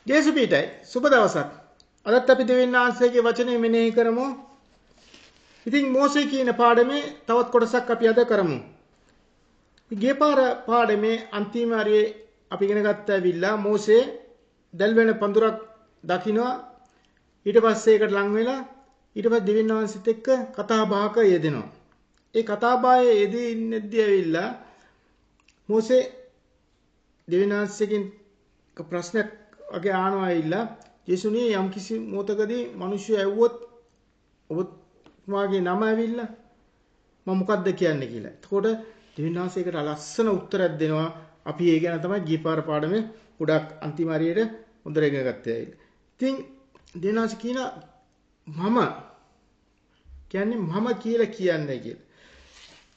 ජේසුපීටයි සුබ දවසක්. අදත් අපි දෙවියන් වහන්සේගේ වචනේ මෙනෙහි කරමු. ඉතින් මෝසේ කියන පාඩමේ තවත් කොටසක් අපි අද කරමු. ගිය පාඩමේ අන්තිම හරියේ අපි ඉගෙන ගත්ත ඇවිල්ලා මෝසේ දැල් වෙන පඳුරක් දකිනවා. ඊට පස්සේ ඒකට ලං වෙලා ඊට පස්සේ දෙවියන් වහන්සේත් එක්ක කතා බහක යෙදෙනවා. ඒ කතා බහේ යෙදී ඉන්නේදී ඇවිල්ලා මෝසේ දෙවියන් වහන්සේගෙන් ප්‍රශ්නයක් අගේ ආනවා ඇවිල්ලා යේසුනේ යම් කිසි මොහතකදී මිනිස්සු ඇව්වොත් ඔබතුමාගේ නම ඇවිල්ලා මම මොකද්ද කියන්නේ කියලා. එතකොට දෙවියන් වහන්සේකට ලස්සන උත්තරයක් දෙනවා. අපි ඒ ගැන තමයි ගියපාර පාඩමේ ගොඩක් අන්තිම හරියට හොඳට ඉගෙන ගත්තේ ඇවිල්ලා. ඉතින් දෙවියන් වහන්සේ කියන මම කියන්නේ මම කියලා කියන්නේ කියලා.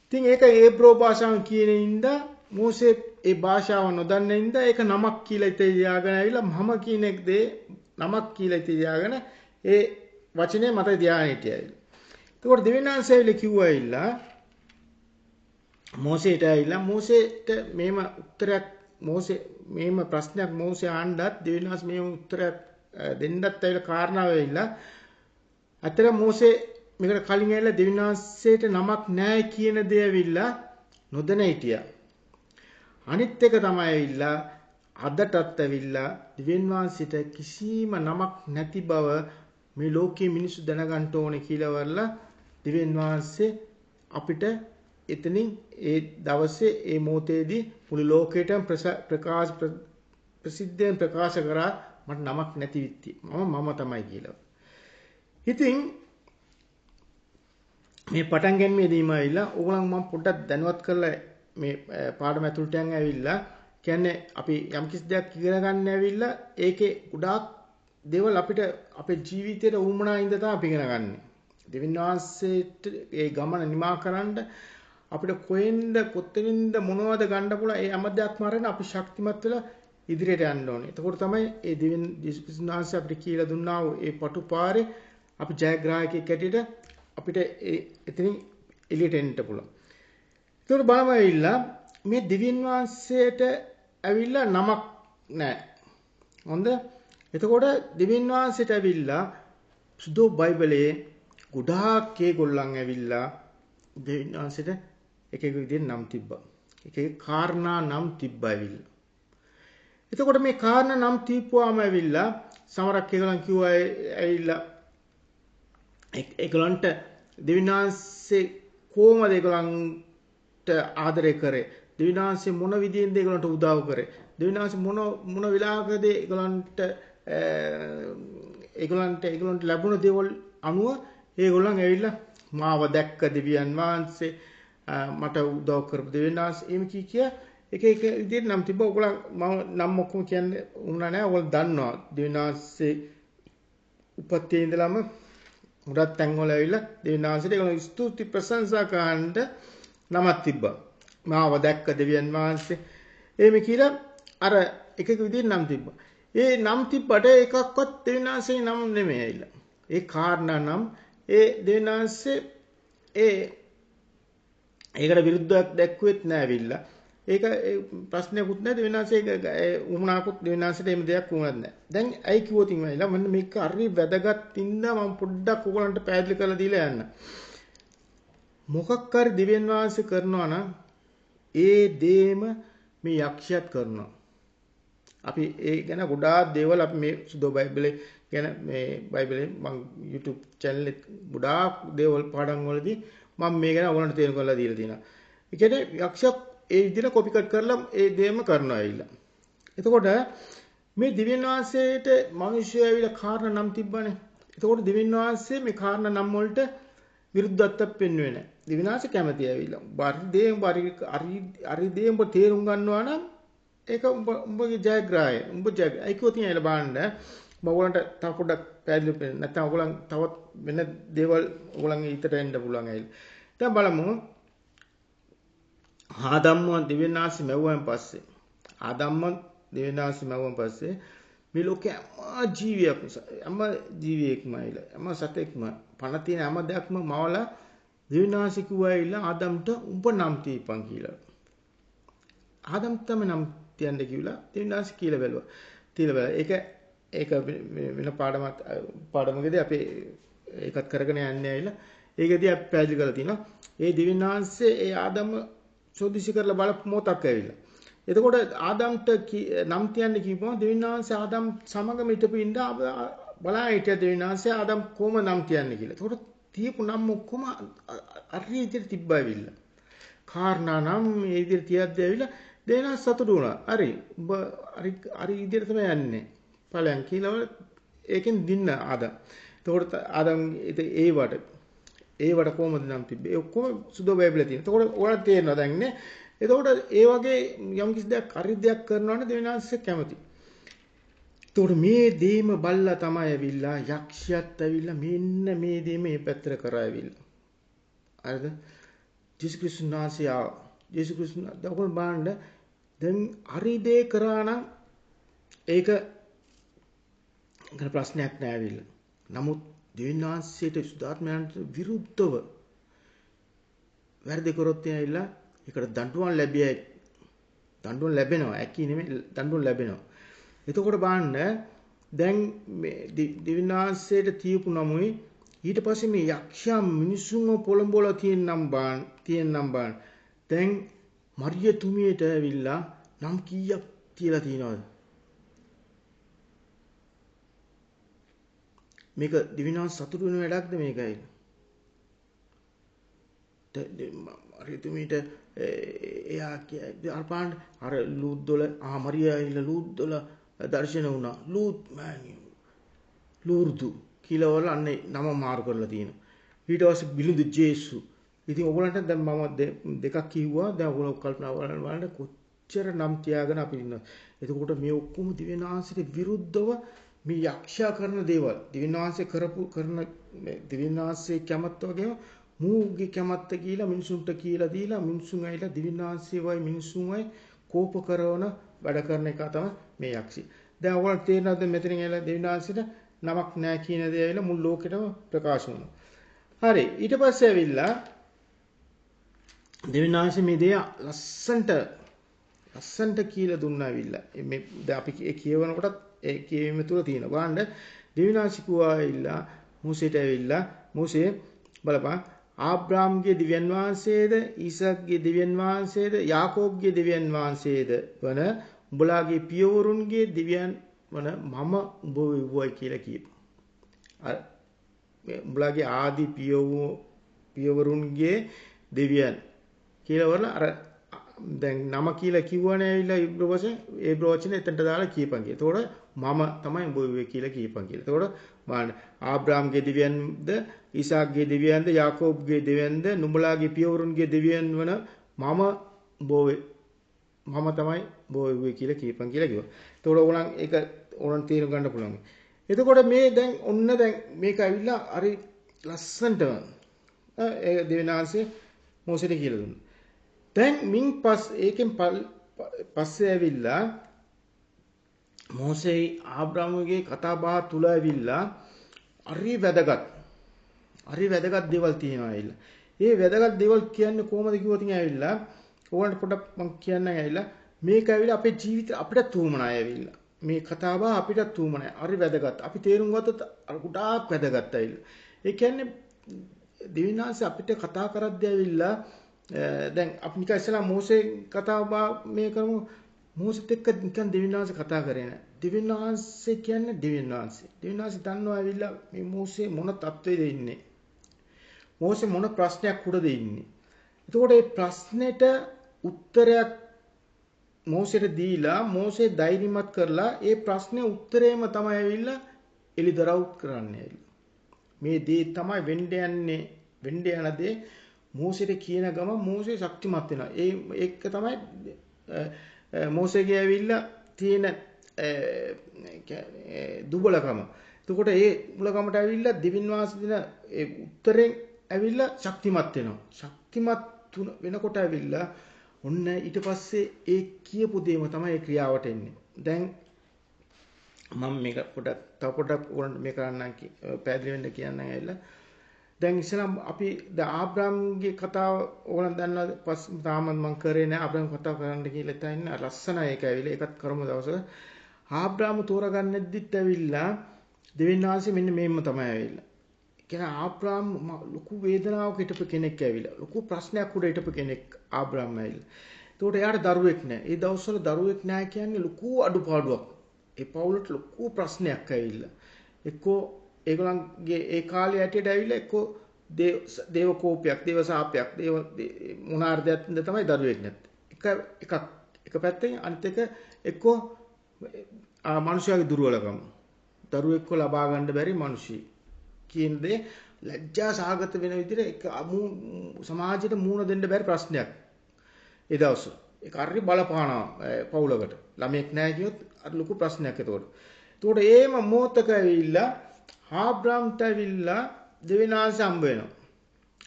ඉතින් ඒක ඒබ්‍රෝ භාෂාවෙන් කියන ඉඳා මෝසේ ඒ භාෂාව නොදන්න ඉඳා ඒක නමක් කියලා ඉතින් තියාගෙන ඇවිල්ලා මම කියන එකේ නමක් කියලා ඉතින් තියාගෙන ඒ වචනේ මත තියාගෙන හිටියා. ඒකට දෙවියන් වහන්සේ ඇවිල්ලා කිව්වා ඇවිල්ලා මෝසේට ඇවිල්ලා මෝසේට මේම උත්තරයක් මෝසේ මේම ප්‍රශ්නයක් මෝසේ ආණ්ඩත් දෙවියන් වහන්සේ මේම උත්තරයක් දෙන්නත් ඇවිල්ලා කාරණාව ඇවිල්ලා අතර මෝසේ මේකට කලින් ඇවිල්ලා දෙවියන් වහන්සේට නමක් නැහැ කියන දේ ඇවිල්ලා නොදැන හිටියා. අනිත් එක තමයි ඇවිල්ලා අදටත් ඇවිල්ලා දෙවියන් වහන්සේට කිසිම නමක් නැති බව මේ ලෝකයේ මිනිස්සු දැනගන්න ඕනේ කියලා වරලා දෙවියන් වහන්සේ අපිට එතනින් ඒ දවසේ ඒ මොහොතේදී මුළු ලෝකයටම ප්‍රසිද්ධයෙන් ප්‍රකාශ කරා මට නමක් නැති විත්ති මම තමයි කියලා. ඉතින් මේ පටන් ගැනීමේදීම ඇවිල්ලා ඕගොල්ලන් මම පොඩ්ඩක් දැනුවත් කරලා මේ පාඩම ඇතුළට යන් ඇවිල්ලා කියන්නේ අපි යම්කිසි දෙයක් ඉගෙන ගන්න ඇවිල්ලා ඒකේ ගොඩාක් දේවල් අපිට අපේ ජීවිතේට උවමනා ඉඳ තමයි අපි ඉගෙන ගන්න. දෙවියන් වහන්සේට ඒ ගමන නිමා කරන්න අපිට කොහෙන්ද කොතනින්ද මොනවද ගන්න පුළුවන් ඒ හැම දෙයක්ම අරගෙන අපි ශක්තිමත් වෙලා ඉදිරියට යන්න ඕනේ. එතකොට තමයි ඒ දෙවියන් වහන්සේ අපිට කියලා දුන්නා වූ ඒ පටු පාරේ අපි ජයග්‍රාහකයෙක් ඇටියට අපිට එතනින් එළියට එන්න පුළුවන්. ඒකට බලමු ඇවිල්ලා මේ දෙවියන් වහන්සේට ඇවිල්ලා නමක් නැහැ. හොඳ? එතකොට දෙවියන් වහන්සේට ඇවිල්ලා සුදු බයිබලයේ ගොඩාක් ඒගොල්ලන් ඇවිල්ලා දෙවියන් වහන්සේට එක එක විදිහට නම් තිබ්බා. එක එක කාරණා නම් තිබ්බා ඇවිල්ලා. එතකොට මේ කාරණා නම් තියපුවාම ඇවිල්ලා සමහරක් ඒගොල්ලන් කිව්වා ඇවිල්ලා ඒගොල්ලන්ට දෙවියන් වහන්සේ කොහොමද ඒගොල්ලන්ට ආදරය කරේ? දෙවියන් වහන්සේ මොන විදිහෙන්ද ඒගොල්ලන්ට උදව් කරේ? දෙවියන් වහන්සේ මොන වෙලාවකද ඒගොල්ලන්ට ලැබුණ දේවල් අනුව ඒගොල්ලන් ඇවිල්ලා මාව දැක්ක දෙවියන් වහන්සේ මට උදව් කරපු දෙවියන් වහන්සේ එimhe කිය එක විදිහට නම් තිබ්බා. ඔයගොල්ලන් මම නම් ඔක්කොම කියන්නේ උනා නෑ. ඔයගොල්ලෝ දන්නවා දෙවියන් වහන්සේ උපත්යේ ඉඳලම මුඩත් තැන්වල ඇවිල්ලා දෙවියන් වහන්සේට ඒගොල්ලෝ ස්තුති ප්‍රශංසා කරන්න නමක් තිබ්බා. මාව දැක්ක දෙවියන් වහන්සේ එimhe කියලා අර එක එක විදිහට නම් තිබ්බා. ඒ නම් තිබ්බට එකක්වත් දෙවියන් වහන්සේ නම් නෙමෙයි ඇවිල්ලා. ඒ කාරණා නම් ඒ දෙවියන් වහන්සේ ඒකට විරුද්ධයක් දැක්ුවෙත් නෑ ඇවිල්ලා. ඒක ප්‍රශ්නයක්වත් නෑ. දෙවියන් වහන්සේ උමනාකුත් දෙවියන් වහන්සේට එහෙම දෙයක් වුණත් නෑ. දැන් ඇයි කිව්වොත් ඉතින් මෙන්න මේක හරි වැදගත් ඉඳලා මම පොඩ්ඩක් ඔයගලන්ට පැහැදිලි කරලා දීලා යන්න. මොකක් හරි දෙවියන් වහන්සේ කරනවා නම් ඒ දේම මේ යක්ෂයාත් කරනවා. අපි ඒ ගැන ගොඩාක් දේවල් අපි මේ සුදු බයිබලේ ගැන මේ බයිබලේ මම YouTube channel එකේ ගොඩාක් දේවල් පාඩම් වලදී මම මේ ගැන ඔයගලන්ට තේරුම් කරලා දීලා තියෙනවා. ඒ කියන්නේ යක්ෂයා ඒ විදිහට කොපි කට් කරලා ඒ දේම කරනවා ඇවිල්ලා. එතකොට මේ දෙවියන් වහන්සේට මිනිස්සු ඇවිල්ලා කාරණා නම් තිබ්බනේ. එතකොට දෙවියන් වහන්සේ මේ කාරණා නම් වලට විරුද්ධත්වයක් පෙන්වුවේ නැහැ. දෙවියන් වහන්සේ කැමති ඇවිල්ලා. හරි දේ උඹ තේරුම් ගන්නවා නම් ඒක උඹගේ ජයග්‍රහය. උඹ ජයග්‍රහය. ඒකෝ තියෙන ඇල බලන්න. මම ඔයගලන්ට තව පොඩ්ඩක් පැහැදිලි වෙන්න. නැත්නම් ඔයගලන් තවත් වෙන දේවල් ඔයගලන්ගේ හිතට එන්න පුළුවන් ඇවිල්ලා. දැන් බලමු. ආදම්ම දෙවියන් වහන්සේ මැව්වන් පස්සේ දෙවියන් වහන්සේ මැව්වන් පස්සේ මේ ලෝකේ හැම ජීවියෙක්ම ඇවිල්ලා හැම සතෙක්ම පණ තියෙන හැම දෙයක්ම මවලා දෙවියන් වහන්සේ කිව්වා ඇවිල්ලා ආදම්ට උඹ නම් තියපන් කියලා. ආදම් තමයි නම් තියන්න කිව්ලා දෙවියන් වහන්සේ කියලා බැලුවා. තියලා බලලා ඒක ඒක වෙන පාඩමකදී අපි ඒකත් කරගෙන යන්නේ ඇවිල්ලා ඒකදී අපි පැහැදිලි කරලා තිනවා. ඒ දිවිනාංශයේ ඒ ආදම සෝදිසි කරලා බලපු මොහොතක් ඇවිල්ලා. එතකොට ආදම්ට නම් තියන්න කිව්වම දිවිනාංශය ආදම් සමගම හිටපු ඉඳ බලා හිටිය දිවිනාංශය ආදම් කොහොම නම් තියන්නේ කියලා. එතකොට තියපු නම් ඔක්කොම අරි විදිහට තිබ්බා ඇවිල්ලා. කාරණා නම් මේ විදිහට තියද්දී ඇවිල්ලා දෙනා සතුටු වුණා. හරි. ඔබ හරි විදිහට තමයි යන්නේ. ඵලයන් කියලා ඒකෙන් දින්න ආදම්. එතකොට ආදම් ඒවට කොහොමද නම් තිබ්බේ? ඒ ඔක්කොම සුදු බයිබලයේ තියෙනවා. එතකොට ඔයාලට තේරෙනවා දැන් නේ. එතකොට ඒ වගේ යම් කිසි දෙයක් හරි දෙයක් කරනවනේ දෙවිනාංශය කැමති. එතකොට මේ දේම බල්ලා තමයි ඇවිල්ලා යක්ෂයත් ඇවිල්ලා මෙන්න මේ දේ මේ පැත්තට කරා ඇවිල්ලා. හරිද? ජේසුස් ක්‍රිස්තුස් වහන්සේ ජේසුස් ක්‍රිස්තුස් දවල් බාන්න දැන් හරි දේ කරා නම් ඒක ප්‍රශ්නයක් නෑ ඇවිල්ලා. නමුත් දෙවිනාංශයට සුදාත්මයන්ට විරුද්ධව වැරදි කරොත් ඇවිල්ලා ඒකට දඬුවම් ලැබෙනවා. ඇකි නෙමෙයි දඬුවම් ලැබෙනවා. එතකොට බලන්න දැන් මේ දිවිනාංශයට තියපු නමුයි ඊට පස්සේ මේ යක්ෂයා මිනිසුන්ව පොළඹවලා තියෙනම් බාන දැන් මරිය තුමියට ඇවිල්ලා නම් කීයක් කියලා තියනවද? මේක දිවිනාංශ සතුටු වෙන වැඩක්ද මේකයි? මරිය තුමියට එයා අරපාන් අර ලූද්දොල මරියා ඉල ලූද්දොල දර්ශන වුණා. ලූර්දු කියලා වල අන්නේ නම මාරු කරලා තියෙනවා. ඊට පස්සේ බිලිඳු ජේසු. ඉතින් ඔයගලන්ට දැන් මම දෙකක් කිව්වා. දැන් ඔයගොල්ලෝ කල්පනා බලන්න කොච්චර නම් තියාගෙන අපි ඉන්නවා. එතකොට මේ ඔක්කොම දිව්‍යනාංශයට විරුද්ධව මේ යක්ෂයා කරන දේවල් දිව්‍යනාංශය කරන දිව්‍යනාංශයේ කැමැත්ත වගේම මූගේ කැමැත්ත කියලා මිනිසුන්ට කියලා දීලා මිනිසුන් ඇවිල්ලා දිව්‍යනාංශයේ වයි මිනිසුන්වයි කෝප කරන වැඩ කරන එක තමයි මේ යක්ෂය. දැන් ඔයගොල්ලෝ තේරෙනවද මෙතනින් ඇවිල්ලා දිව්‍යනාංශයට නමක් නැහැ කියන දේ ඇවිල්ලා මුළු ලෝකෙටම ප්‍රකාශ වුණා. හරි ඊට පස්සේ ඇවිල්ලා දිව්‍යනාංශ මේ දේ ලස්සන්ට කියලා දුන්නා ඇවිල්ලා. මේ දැන් අපි කියවනකොටත් ඒ කියවීම තුල තියෙනවා. බලන්න දිව්‍යනාංශ කිව්වා ඇවිල්ලා මූසේට ඇවිල්ලා මූසේ බලපන් ආබ්‍රාම්ගේ දිව්‍යන් වහන්සේද ඊසක්ගේ දිව්‍යන් වහන්සේද යාකෝබ්ගේ දිව්‍යන් වහන්සේද වන උඹලාගේ පියවරුන්ගේ දිව්‍යන් වන මම උඹ වෙව්වයි කියලා කියපු. අර උඹලාගේ ආදි පියවරුන්ගේ දිව්‍යන් කියලා වල අර දැන් නම කියලා කිව්වනේ ඇවිල්ලා ඒබ්‍රෝ වචනේ එතනට දාලා කියපන් කියලා. එතකොට මම තමයි උඹ වෙව්වේ කියලා කියපන් කියලා. එතකොට බලන්න ආබ්‍රාම්ගේ දිව්‍යන්ද ඊසාක්ගේ දිව්‍යන්ද යාකෝබ්ගේ දිව්‍යන්ද නුඹලාගේ පියවරුන්ගේ දිව්‍යන් වන මම තමයි බෝවෙව්වේ කියලා කියපන් කියලා කිව්වා. එතකොට ඕගොල්ලන් ඒක ඕනන් තීරණ ගන්න පුළුවන්. එතකොට මේ දැන් ඔන්න දැන් මේක ඇවිල්ලා හරි ලස්සනට ඒ දිව්‍යනාංශයේ මෝසෙට කියලා දුන්නා. දැන් ඒකෙන් පස්සේ ඇවිල්ලා මෝසේ ආබ්‍රාම්ගේ කතා බහ තුල ඇවිල්ලා හරි වැදගත් දේවල් තියෙනවා ඇවිල්ලා. මේ වැදගත් දේවල් කියන්නේ කොහොමද කිව්වොත් ඇවිල්ලා ඕගොල්ලන්ට පොඩ්ඩක් මම කියන්නම් ඇවිල්ලා මේක ඇවිල්ලා අපේ ජීවිතේ අපිට තුමනයි ඇවිල්ලා. මේ කතා බහ අපිට තුමනයි. හරි වැදගත්. අපි තේරුම් ගත්තොත් ගොඩාක් වැදගත් ඇවිල්ලා. ඒ කියන්නේ දිවිනාංශ අපිට කතා කරද්දී ඇවිල්ලා දැන් අපි නිකන් ඉස්සලා මෝසේ කතා බහ මේ කරමු. මෝසෙත් එක්ක නිකන් දිවිනාංශ කතා කරේ නෑ. දිවිනාංශ කියන්නේ දිවිනාංශ. දිවිනාංශ දන්නවා ඇවිල්ලා මේ මෝසේ මොන තත්ත්වෙද ඉන්නේ. මෝසේ මොන ප්‍රශ්නයක් උඩද ඉන්නේ. එතකොට මේ ප්‍රශ්නෙට උත්තරයක් මෝසෙට දීලා මෝසේ ධෛර්යමත් කරලා ඒ ප්‍රශ්නේ උත්තරේම තමයි ඇවිල්ලා එලිදරව් කරන්නේ. මේ දේ තමයි වෙන්න යන දේ මෝසෙට කියන ගම මෝසේ ශක්තිමත් වෙනවා. ඒක තමයි මෝසේගේ ඇවිල්ලා තියෙන දුබලකම. එතකොට ඒ දුබලකමට ඇවිල්ලා දිවින් වාසී දෙන ඒ උත්තරෙන් ඇවිල්ලා ශක්තිමත් වෙනවා. ශක්තිමත් වෙනකොට ඇවිල්ලා ඔන්න ඊට පස්සේ ඒ කියපු දේම තමයි ඒ ක්‍රියාවට එන්නේ. දැන් මම මේක තව පොඩක් ඕන මේක කරන්නම් පැහැදිලි වෙන්න කියන්නම් ඇවිල්ලා. දැන් ඉස්සෙල්ලා අපි ආබ්‍රාම්ගේ කතාව ඕගොල්ලන් දන්නවද? තාමත් මම කරේ නෑ ආබ්‍රාම් කතාව කරන්න කියලා ඉතින් ලස්සනයි ඒක ඇවිල්ලා ඒකත් කරමු දවසක. ආබ්‍රාම තෝරගන්නෙද්දිත් ඇවිල්ලා දෙවියන් වහන්සේ මෙන්න මේම තමයි ඇවිල්ලා. කියන්නේ ආබ්‍රාම් ලොකු වේදනාවක හිටපු කෙනෙක් ඇවිල්ලා. ලොකු ප්‍රශ්නයක් උඩ හිටපු කෙනෙක් ආබ්‍රාම් ඇවිල්ලා. ඒකට එයාට දරුවෙක් නැහැ. ඒ දවස්වල දරුවෙක් නැහැ කියන්නේ ලොකු අඩුපාඩුවක්. ඒ පවුලට ලොකු ප්‍රශ්නයක් ඇවිල්ලා. එක්කෝ ඒගොල්ලන්ගේ ඒ කාලේ ඇටියට ඇවිල්ලා එක්කෝ දේව කෝපයක්, දේව සාපයක්, දේව මොනාර්ධයක්ද තමයි දරුවෙක් නැත්තේ. එක පැත්තකින් අනිත් එක එක්කෝ මිනිස්යාගේ දුර්වලකම. දරුවෙක්ව ලබා ගන්න බැරි මිනිස්සු කියන දේ ලැජ්ජා සාගත වෙන විදිහට සමාජයට මූණ දෙන්න බැරි ප්‍රශ්නයක්. ඒ දවස්වල ඒක හරි බලපානවා පවුලකට. ළමෙක් නැහැ කියොත් අර ලොකු ප්‍රශ්නයක් ඒතකොට. ඒතකොට ඒම මොහොතක ඇවිල්ලා ආබ්‍රාම්ට ඇවිල්ලා දෙවිනාංශ හම්බ වෙනවා.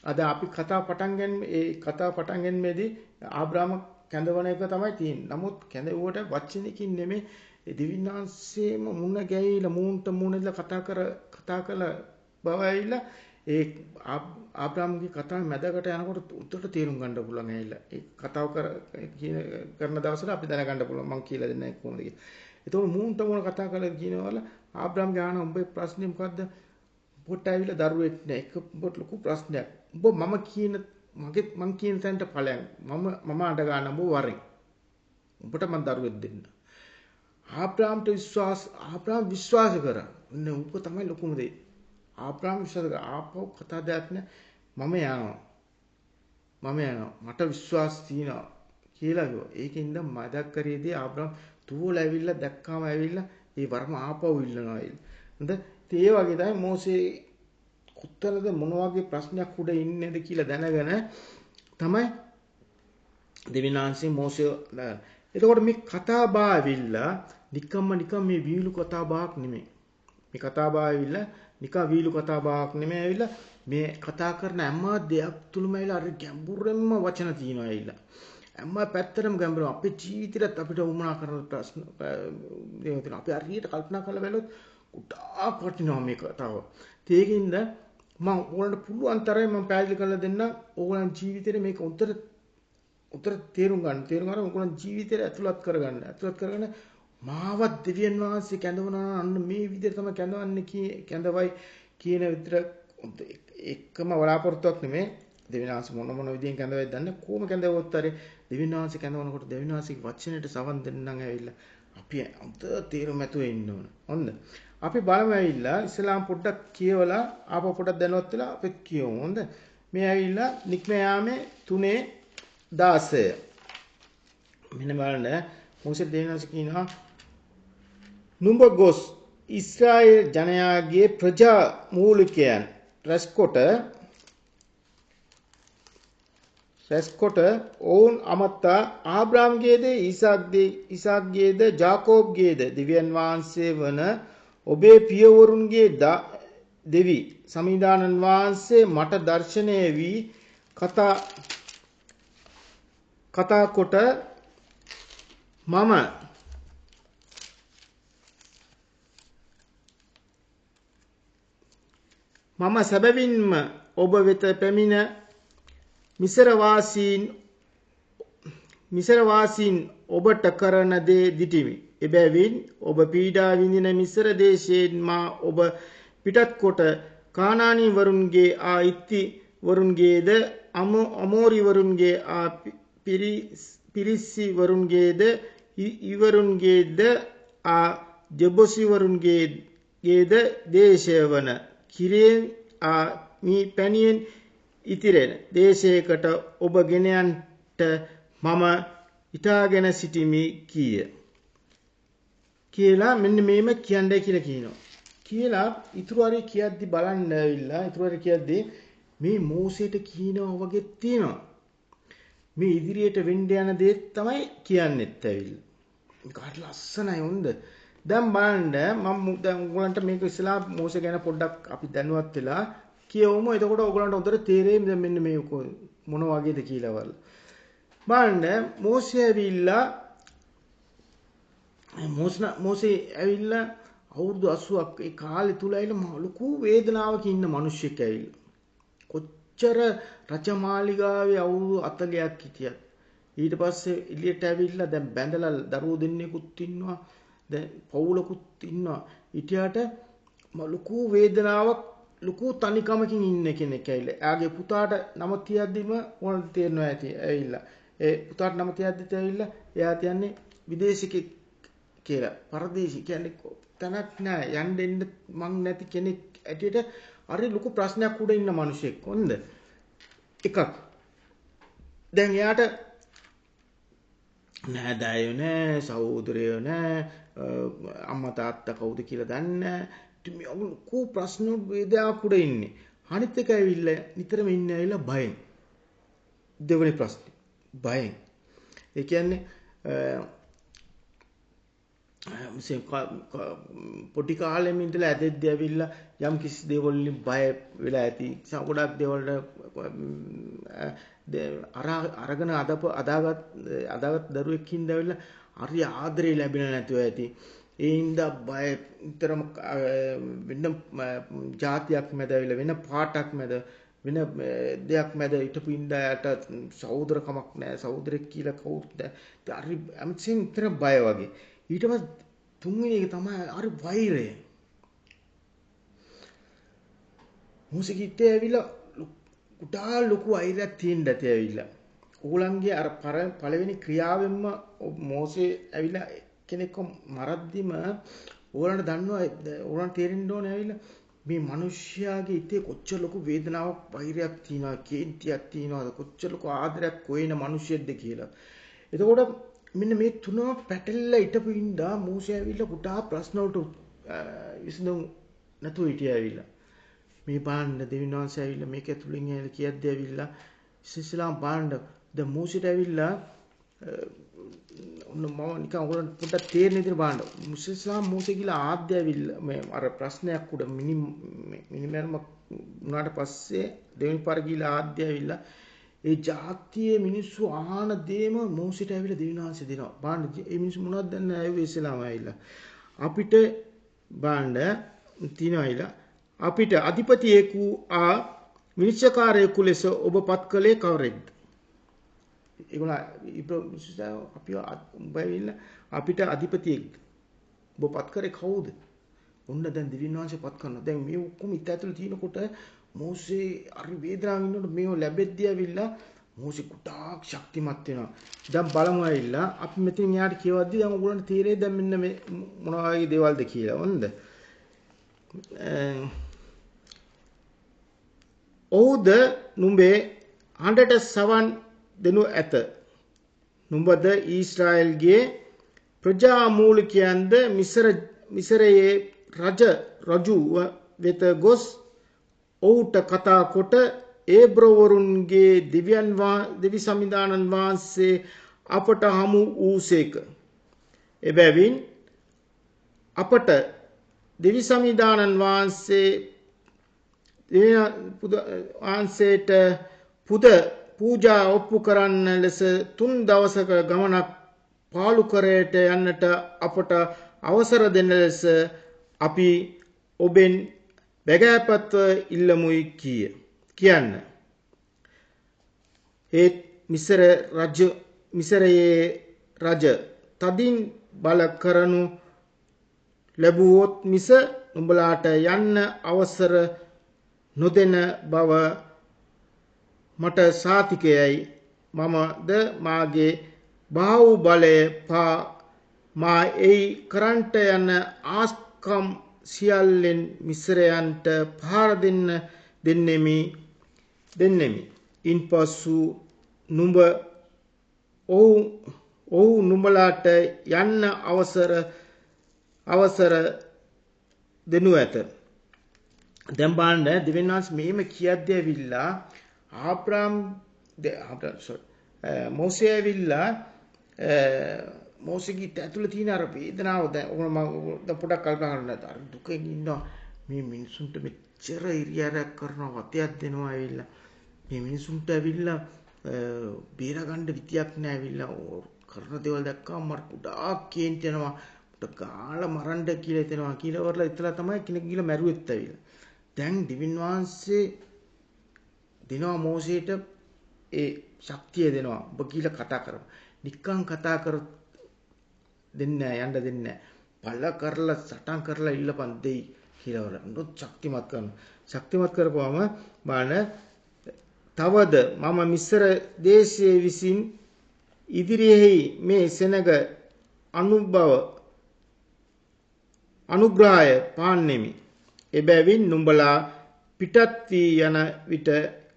අද අපි කතා පටන් ගැනීමේදී ආබ්‍රාම කැඳවන එක තමයි තියෙන්නේ. නමුත් කැඳවුවට වචනකින් නෙමෙයි දෙවිනාංශයේම මුණ ගැහිලා මූණට මූණ දෙලා කතා කළ බව ඇවිල්ලා ඒ ආබ්‍රාම්ගේ කතාව මැදකට යනකොට උඩට තේරුම් ගන්න පුළුවන් ඇවිල්ලා. ඒ කතාව කරන දවසට අපි දැනගන්න පුළුවන් මම කියලා දෙන්නේ කොහොමද කියලා. ඒතකොට මූණට මූණ කතා කරලා කියනවල ආබ්‍රාම්ගේ අහන උඹේ ප්‍රශ්නේ මොකද්ද? උඹට ඇවිල්ලා දරුවෙක් නෑ. ඒක උඹට ලොකු ප්‍රශ්නයක්. උඹ මම කියන තැනට ඵලයන්. මම අඬ ගන්න උඹ වරෙන්. උඹට මම දරුවෙක් දෙන්න. ආබ්‍රාම්ට විශ්වාස කරා. නේ උඹ තමයි ලොකුම දේ. ආබ්‍රාම් විශ්වාස කරා. ආපහු කතා දෙයක් නෑ. මම යනවා. මට විශ්වාස තියෙනවා කියලා කිව්වා. ඒකින්ද මදක් කරේදී ආබ්‍රාම් තුවල ඇවිල්ලා දැක්කාම ඇවිල්ලා ඒ වරම ආපහු ඉල්ලනවා. හොඳ ඒ වගේ තමයි මෝසේ කොතරද මොන වගේ ප්‍රශ්නයක් උඩ ඉන්නේද කියලා දැනගෙන තමයි දෙවිනාංශේ මෝසේ එතකොට මේ කතා බහ ඇවිල්ලා නිකම් මේ වීලු කතා බහක් නෙමෙයි. මේ කතා බහ ඇවිල්ලා නිකම් වීලු කතා බහක් නෙමෙයි ඇවිල්ලා මේ කතා කරන හැම දෙයක් තුලම ඇවිල්ලා අර ගැඹුරෙන්ම වචන තියෙනවා ඇවිල්ලා. හැම පැත්තටම ගැඹුරු අපේ ජීවිතේට අපිට උමනා කරන ප්‍රශ්න දේවල් තියෙනවා. අපි හරියට කල්පනා කරලා බැලුවොත් ගොඩාක් වටිනවා මේ කතාව. ඒකින්ද මම ඕගොල්ලන්ට පුළුවන් තරම් මම පැහැදිලි කරලා දෙන්න ඕගොල්ලන් ජීවිතේට මේක උතර තේරුම් ගන්න ඕගොල්ලන් ජීවිතේට ඇතුළත් කරගන්න මාවත් දෙවියන් වහන්සේ කැඳවනවා අන්න මේ විදිහට තමයි කැඳවයි කියන විදිහට එකම බලාපොරොත්තුවක් නෙමෙයි දෙවියන් වහන්සේ මොන විදිහෙන් කැඳවයිද දන්නේ කොහොම කැඳවුවොත් හරි දෙවියන් වහන්සේ කැඳවනකොට දෙවියන් වහන්සේගේ වචනයට සවන් දෙන්න නම් ඇවිල්ලා අපි අන්ත තේරුම් ඇතුව ඉන්න ඕන. හොඳ. අපි බලමු ඇවිල්ලා ඉස්ලාම් පොඩ්ඩක් කියවලා ආපහු පොඩ්ඩක් දැනුවත් වෙලා අපි කියමු. හොඳ. මේ ඇවිල්ලා නික්ම යාමේ 3:16. මෙන්න බලන්න මොකද දෙවියන් කියනවා නුඹ ගොස් ඊශ්‍රායෙල් ජනයාගේ ප්‍රජා මූලිකයන් රැස්කොට ඔවුන් අමත්තා ආබ්‍රාම්ගේද ඊසාක්ගේද ජාකෝබ්ගේද දෙවියන් වහන්සේ වන ඔබේ පියවරුන්ගේ දෙවි සමිදානන් වහන්සේ මට දර්ශනය වී කතා කොට මම සැබවින්ම ඔබ වෙත පැමිණ මිසර වාසීන් ඔබට කරන දේ දිටිමි. එබැවින් ඔබ පීඩා විඳින මිසර දේශයෙන් මා ඔබ පිටත් කොට කානානී වරුන්ගේ ඉත්ති වරුන්ගේද අමෝරි වරුන්ගේ පිරිස්සි වරුන්ගේද ඉවරුන්ගේද ජෙබුසි වරුන්ගේද දේශය වන කිරේ මී පැණියෙන් ඉතිරෙන දේශයකට ඔබ ගෙන යන්නට මම හිතාගෙන සිටිමි කියලා මෙන්න මේම කියන්නේ කියලා කියනවා. කියලා ඊතුරු හරි කියද්දි බලන්න ඇවිල්ලා ඊතුරු හරි කියද්දි මේ මෝසෙට කියනවා වගේ තියෙනවා. මේ ඉදිරියට වෙන්න යන දේ තමයි කියන්නෙත් ඇවිල්ලා. මේක හරි ලස්සනයි හොඳ. දැන් බලන්න මම දැන් ඔයගලන්ට මේක ඉස්සලා මෝසෙ ගැන පොඩ්ඩක් අපි දැනුවත් වෙලා කියවමු. එතකොට ඔයගලන්ට හොඳට තේරෙයි දැන් මෙන්න මේ මොන වගේද කියලා වල. බලන්න මෝසෙ ඇවිල්ලා ඇවිල්ලා අවුරුදු 80ක් ඒ කාලේ තුල ඇවිල්ලා ලොකු වේදනාවක ඉන්න මිනිස්සෙක් ඇවිල්ලා. කොච්චර රජමාලිගාවේ අවුරුදු 40ක් හිටියත් ඊට පස්සේ එළියට ඇවිල්ලා දැන් බැඳලා දරුවෝ දෙන්නෙකුත් ඉන්නවා. දැන් පවුලකුත් ඉන්නවා. ඊටයට ලොකු වේදනාවක් ලොකු තනිකමකින් ඉන්න කෙනෙක් ඇවිල්ලා. එයාගේ පුතාට නම තියද්දිම ඕනට තේරෙනවා ඇති ඇවිල්ලා. ඒ පුතාට නම තියද්දිත් ඇවිල්ලා එයා කියන්නේ විදේශිකෙක් කියලා. පරදේශි කියන්නේ තනක් නෑ. යන්න දෙන්න මං නැති කෙනෙක් ඇටියට හරි ලොකු ප්‍රශ්නයක් උඩ ඉන්න මිනිහෙක්. හොඳ. එකක්. දැන් එයාට නෑදෑයෝ නෑ, සහෝදරයෝ නෑ, අම්මා තාත්තා කවුද කියලා දන්නේ නෑ. මේ ලොකු ප්‍රශ්න වේදනාවක් උඩ ඉන්නේ. අනිත් එක ඇවිල්ලා නිතරම ඉන්නේ ඇවිල්ලා බයෙන්. දෙවෙනි ප්‍රශ්නේ බයෙන්. ඒ කියන්නේ පොඩි කාලෙම ඉඳලා ඇදෙද්දී ඇවිල්ලා යම් කිසි දේවල් වලින් බය වෙලා ඇති. ගොඩක් දේවල් අරගෙන අදාගත් දරුවෙක් හින්දා ඇවිල්ලා හරි ආදරේ ලැබෙන්නේ නැතුව ඇති. ඒ හින්දා බය විතරම වෙන જાතියක් මැද ඇවිල්ලා වෙන පාටක් මැද වෙන දෙයක් මැද හිටපු ඉඳාට සහෝදරකමක් නැහැ. සහෝදරෙක් කියලා කවුරුත් නැහැ. හරි අම්සින් විතර බය වගේ. ඊට පස්සේ තුන්වෙනි එක තමයි හරි වෛරය. මොසිකිටේ ඇවිල්ලා කුඩා ලොකු වෛරයක් තියෙන්න ඇති ඇවිල්ලා. ඕගොල්ලන්ගේ අර පළවෙනි ක්‍රියාවෙන්ම මොසේ ඇවිල්ලා කෙනෙක්ව මරද්දිම ඕගොල්ලන්ට දන්නවා ඕගොල්ලන්ට තේරෙන්න ඕනේ ඇවිල්ලා මේ මිනිස්යාගේ හිතේ කොච්චර ලොකු වේදනාවක් වෛරයක් තියෙනවා, කේන්තියක් තියෙනවා, කොච්චර ලොකු ආදරයක් කොයින මිනිස්සෙක්ද කියලා. එතකොට මෙන්න මේ තුනම පැටලලා හිටපු ඉඳා මෝසේ ඇවිල්ලා කුඩා ප්‍රශ්න වලට විසඳුම් නැතුව හිටියා ඇවිල්ලා. මේ බාන්න දෙවියන් වහන්සේ ඇවිල්ලා මේක ඇතුළෙන් ඇවිල්ලා කියද්දී ඇවිල්ලා ඉස්ලාම් බාන්න ද මෝසේට ඇවිල්ලා ඔන්න මම නිකන් ඔයගොල්ලන්ට පොඩ්ඩක් තේරෙන විදිහට බලන්න. ඉස්ලාම් මෝසේ කියලා ආද්‍ය ඇවිල්ලා මේ අර ප්‍රශ්නයක් උඩ මිනිමර්ම උනාට පස්සේ දෙවෙනි පාර ගිහලා ආද්‍ය ඇවිල්ලා ඒ ජාතියේ මිනිස්සු ආහන දේම මෝසෙට ඇවිල්ලා දෙවියන් වහන්සේ දෙනවා. බලන්න මේ මිනිස්සු මොනවද දන්නේ නැහැ ඉස්ලාම ඇවිල්ලා. අපිට බලන්න තියනවා ඇවිල්ලා අපිට අධිපතියෙකු විනිශ්චයකාරයෙකු ලෙස ඔබ පත් කළේ කවරෙක්ද? ඒගොල්ලෝ අපිට අධිපතියෙක්ද? ඔබ පත් කරේ කවුද? ඔන්න දැන් දෙවියන් වහන්සේ පත් කරනවා. දැන් මේ ඔක්කොම ඉත ඇතුළේ තියෙනකොට මෝසේ හරි වේදනාවෙන් ඉන්නකොට මේව ලැබෙද්දී ඇවිල්ලා මෝසේ කුටාක් ශක්තිමත් වෙනවා. දැන් බලමු ඇවිල්ලා අපි මෙතන යාට කියවද්දී දැන් ඔයගොල්ලන්ට තේරෙයි දැන් මෙන්න මේ මොනවා වගේ දේවල්ද කියලා. හොඳද? ඔව්ද නුඹේ හඬට සවන් දෙනු ඇත. නුඹද ඊශ්‍රායල්ගේ ප්‍රජා මූලිකයන්ද මිසරයේ රජු වෙත ගොස් ඔහුට කතා කොට ඒබ්‍රවරුන්ගේ දෙවි සමිදානන් වහන්සේ අපට හමු වූසේක. එබැවින් අපට දෙවි සමිදානන් වහන්සේට පුද පූජා ඔප්පු කරන්න ලෙස 3 දවසක ගමනක් පාලුකරයට යන්නට අපට අවසර දෙන ලෙස අපි ඔබෙන් බැගෑපත්ව ඉල්ලමුයි කියන්න. ඒත් මිසරයේ රජ තදින් බල කරනු ලැබුවොත් මිස උඹලාට යන්න අවසර නොදෙන බව මට සාතිකයයි. මමද මාගේ බාහුව බලය මා එයි කරන්ට යන ආස්කම් සියල්ලෙන් මිසරයන්ට පහර දෙන්නෙමි. ඉන්පසු නුඹ ඔහු නුඹලාට යන්න අවසර දෙනු ඇත. දැන් බලන්න දෙවියන් වහන්සේ මෙහෙම කියද්දී ඇවිල්ලා මෝසේ ඇවිල්ලා මෝසේගේ ඇතුළේ තියෙන අර වේදනාව දැන් මම පොඩක් කල්පනා කරනවා. අර දුකෙන් ඉන්නවා මේ මිනිසුන්ට මෙච්චර ඉරියාවක් කරනවා වතයක් දෙනවා ඇවිල්ලා මේ මිනිසුන්ට ඇවිල්ලා බේරගන්න විදියක් නැහැ ඇවිල්ලා කරන දේවල් දැක්කම මට ගොඩාක් කේන්ති යනවා. මට ගාලා මරන්න කියලා හිතෙනවා කියලා වරලා ඉතලා තමයි කෙනෙක් ගිහලා මැරුවෙත් ඇවිල්ලා. දැන් දිවින් වහන්සේ දෙනවා මෝසේට ඒ ශක්තිය දෙනවා. ඔබ කියලා කතා කරමු. නිකන් කතා කර දෙන්නේ නැහැ යන්න දෙන්නේ නැහැ. පළ කරලා සටන් කරලා ඉල්ලපන් දෙයි කියලා වල නොත් ශක්තිමත් කරනවා. ශක්තිමත් කරපුවම බලන්න තවද මම මිස්ර දේශයේ විසින් ඉදිරියෙහි මේ සෙනග අනුග්‍රහය පාන්නෙමි. එබැවින් නුඹලා පිටත් වී යන විට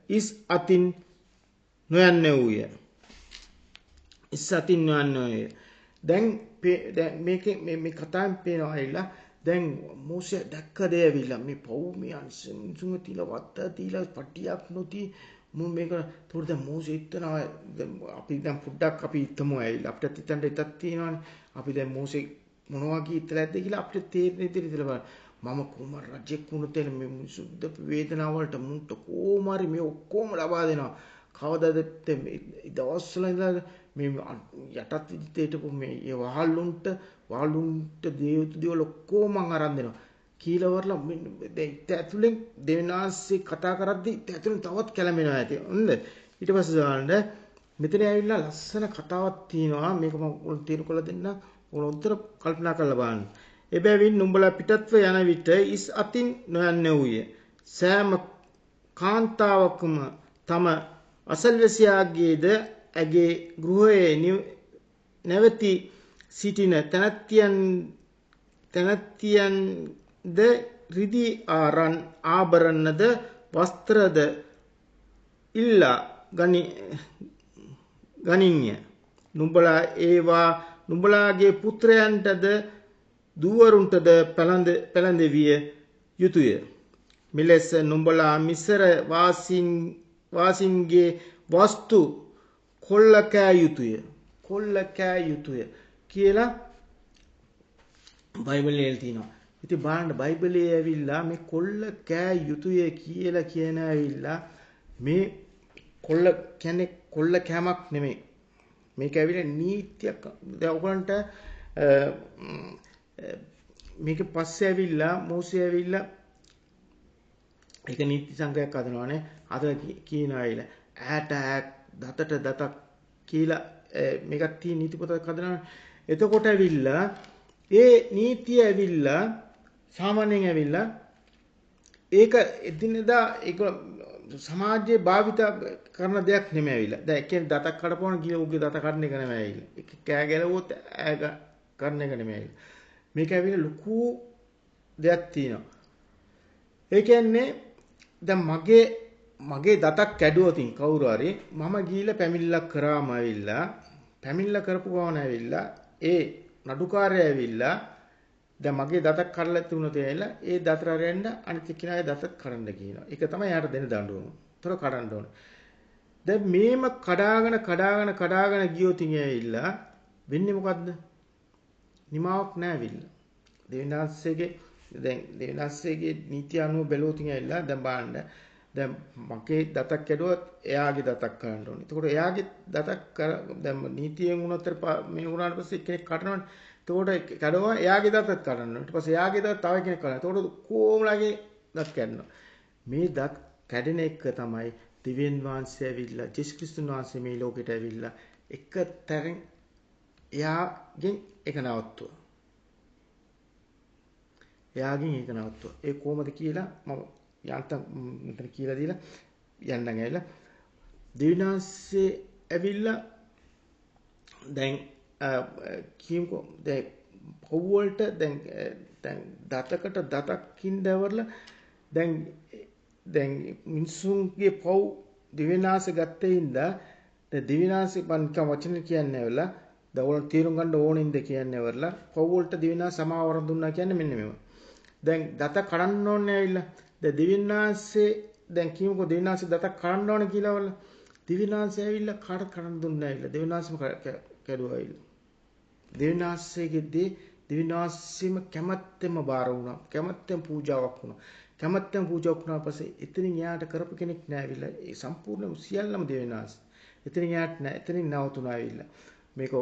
ඉස් අතින් නොයන්නේ වූය. ඉස් අතින් නොයන්නේ වූය. දැන් මේකේ මේ කතාවෙන් පේනවා ඇවිල්ලා දැන් මෝසේ දැක්ක දේ ඇවිල්ලා මේ පව් මේ අන්සුම තියලා වත්ත තියලා පටියක් නොති මේක තෝර දැන් මෝසේ හිටනවා අපි දැන් පොඩ්ඩක් අපි හිතමු ඇවිල්ලා අපිට හිතන්න හිතක් තියෙනවානේ අපි දැන් මෝසේ මොනවා කීතලද කියලා අපිට තේරෙන විදිහට ඉතලා බලන්න මම කොහොම රජෙක් වුණත් මේ සුද්ධ වේදනාව වලට මුන්ට කොහොම හරි මේ ඔක්කොම ලබා දෙනවා කවදාද මේ දවස්වල ඉඳලා මේ යටත් විදිහට මේ වහල්ලුන්ට දේවතු දේවල් ඔක්කොම මං අරන් දෙනවා කියලා වරලා දැන් ඇතුලෙන් දෙවිනාස්සේ කතා කරද්දි ඇතුලෙන් තවත් කැළඹෙනවා ඇති. හොඳ ඊට පස්සේ බලන්න මෙතන ඇවිල්ලා ලස්සන කතාවක් තියෙනවා මේක මම ඔයාලට තීරු කරලා දෙන්න ඔයාලා උත්තර කල්පනා කරලා බලන්න. එබැවින් නුඹලා පිටත්ව යන විට ඉස් අතින් නොයන්නේ වූය. සෑම කාන්තාවකම තම අසල්වැසියාගේද ඇගේ ගෘහයේ නැවති සිටින තැනැත්තියන්ද රිදී ආභරණද වස්ත්‍රද ඉල්ලා ගනින්ය. නුඹලා ඒවා නුඹලාගේ පුත්‍රයන්ටද දුවරුන්ටද පැළඳවිය යුතුය. මෙලෙස නුඹලා මිසර වාසින්ගේ වස්තු කොල්ල කෑ යුතුය කියලා බයිබලයේ තියෙනවා. ඉතින් බලන්න බයිබලයේ ඇවිල්ලා මේ කොල්ල කෑ යුතුය කියලා කියන ඇවිල්ලා මේ කොල්ල කියන්නේ කොල්ල කෑමක් නෙමෙයි. මේක ඇවිල්ලා නීතියක්. දැන් ඔයගලන්ට මේක පස්සේ ඇවිල්ලා මෝසේ ඇවිල්ලා ඒක නීති සංග්‍රහයක් හදනවානේ. අද කියනවා ඇවිල්ලා ඈට දතට දතක් කියලා මේකත් තියෙන නීති පොතක් හදනවානේ. එතකොට ඇවිල්ලා ඒ නීතිය ඇවිල්ලා සාමාන්‍යයෙන් ඇවිල්ලා ඒක එදිනෙදා ඒක සමාජයේ භාවිත කරන දෙයක් නෙමෙයි ඇවිල්ලා. දැන් එකෙන් දතක් කඩපුවම ගිය උගේ දත කඩන එක නෙමෙයි ඇවිල්ලා. ඒක කෑ ගැලුවොත් ඈ කරන එක නෙමෙයි ඇවිල්ලා. මේක ඇවිල්ලා ලොකු දෙයක් තියෙනවා. ඒ කියන්නේ දැන් මගේ දතක් කැඩුවොතින් කවුරු හරි මම ගිහිල්ලා පැමිණිල්ලක් කරාම ඇවිල්ලා පැමිණිල්ල කරපු ගමන් ඇවිල්ලා ඒ නඩුකාරයා ඇවිල්ලා දැන් මගේ දතක් කඩලා තිබුණොත් ඇවිල්ලා ඒ දතට රැන්න අනිත් කෙනාගේ දතත් කඩන්න කියනවා. ඒක තමයි යාට දෙන දඬුවම. ඒතර කඩන්න ඕනේ. දැන් මේම කඩාගෙන ගියොතින් ඇවිල්ලා වෙන්නේ මොකද්ද? නිමාවක් නැහැ ඇවිල්ලා. දෙවිනාස්සේගේ නීතිය අනුව බැලුවොතින් ඇවිල්ලා දැන් බලන්න දැන් මගේ දතක් කැඩුවත් එයාගේ දතක් කරන්න ඕනේ. එතකොට එයාගේ දතක් දැන් නීතියෙන් වුණත් මේ වුණාට පස්සේ කෙනෙක් කඩනවනේ. එතකොට කඩුවා එයාගේ දතත් කඩන්න. ඊට පස්සේ එයාගේ දත තව කෙනෙක් කඩනවා. එතකොට කොහොමලාගේ දත් කැඩනවා. මේ දත් කැඩෙන එක තමයි දිව්‍යන් වහන්සේ ඇවිල්ලා ජේසුස් ක්‍රිස්තුස් වහන්සේ මේ ලෝකෙට ඇවිල්ලා එක තරෙන් එයාගෙන් එක නවත්තුවා. ඒ කොහොමද කියලා මම යන්තම් මෙතන කියලා දීලා යන්නම් ඇවිල්ලා දිව්‍යනාස්සේ ඇවිල්ලා දැන් කියමුකෝ දැන් පව් වලට දැන් දතකට දතකින් දවරලා දැන් මිනිසුන්ගේ පව් දිව්‍යනාස්සේ ගත්තේ ඉඳලා දිව්‍යනාස්සේ පන්කම් වචන කියන්නේ ඇවිල්ලා දවල් තීරුම් ගන්න ඕනින්ද කියන්නේ ඇවිල්ලා පව් වලට දිව්‍යනාස් සමාවරණ දුන්නා කියන්නේ මෙන්න මේව. දැන් දත කඩන්න ඕනේ ඇවිල්ලා දැන් දිව්‍යනාස්සේ දැන් කියමුකෝ දිව්‍යනාස්සේ දත කඩන්න ඕනේ කියලා වල දිව්‍යනාස්සේ ඇවිල්ලා කඩන්න දුන්නා ඇවිල්ලා දිව්‍යනාස්සම කැඩුවා ඇවිල්ලා. දිව්‍යනාස්සෙම කැමැත්තෙන්ම බාර වුණා. කැමැත්තෙන් පූජාවක් වුණා. කැමැත්තෙන් පූජාවක් වුණා පස්සේ එතනින් යාට කරපු කෙනෙක් නෑ ඇවිල්ලා. ඒ සම්පූර්ණ සියල්ලම දිව්‍යනාස්ස. එතනින් යාට නෑ. එතනින් නවතුණා ඇවිල්ලා. මේක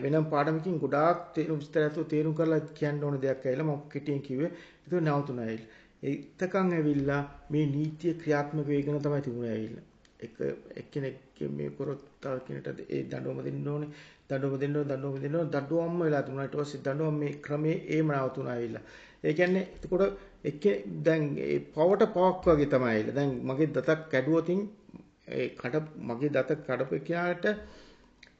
වෙනම පාඩමකින් ගොඩාක් විස්තරයතු තේරුම් කරලා කියන්න ඕන දෙයක් ඇවිල්ලා මම කෙටියෙන් කිව්වේ. ඒක නවතුණා ඇවිල්ලා. ඒතකන් ඇවිල්ලා මේ නීතිය ක්‍රියාත්මක වෙගෙන තමයි තිබුණේ ඇවිල්ලා. එක්කෙනෙක් මේ කරොත් තව කෙනෙක්ට ඒ දඬුවම දෙන්න ඕනේ. දඬුවම්ම වෙලා තිබුණා. ඊට පස්සේ දඬුවම් මේ ක්‍රමේ ඒම නවතුණා ඇවිල්ලා. ඒ කියන්නේ එතකොට දැන් ඒ පවට පවක් වගේ තමයි ඇවිල්ලා. දැන් මගේ දතක් කැඩුවොතින් ඒ මගේ දත කඩපු එයාට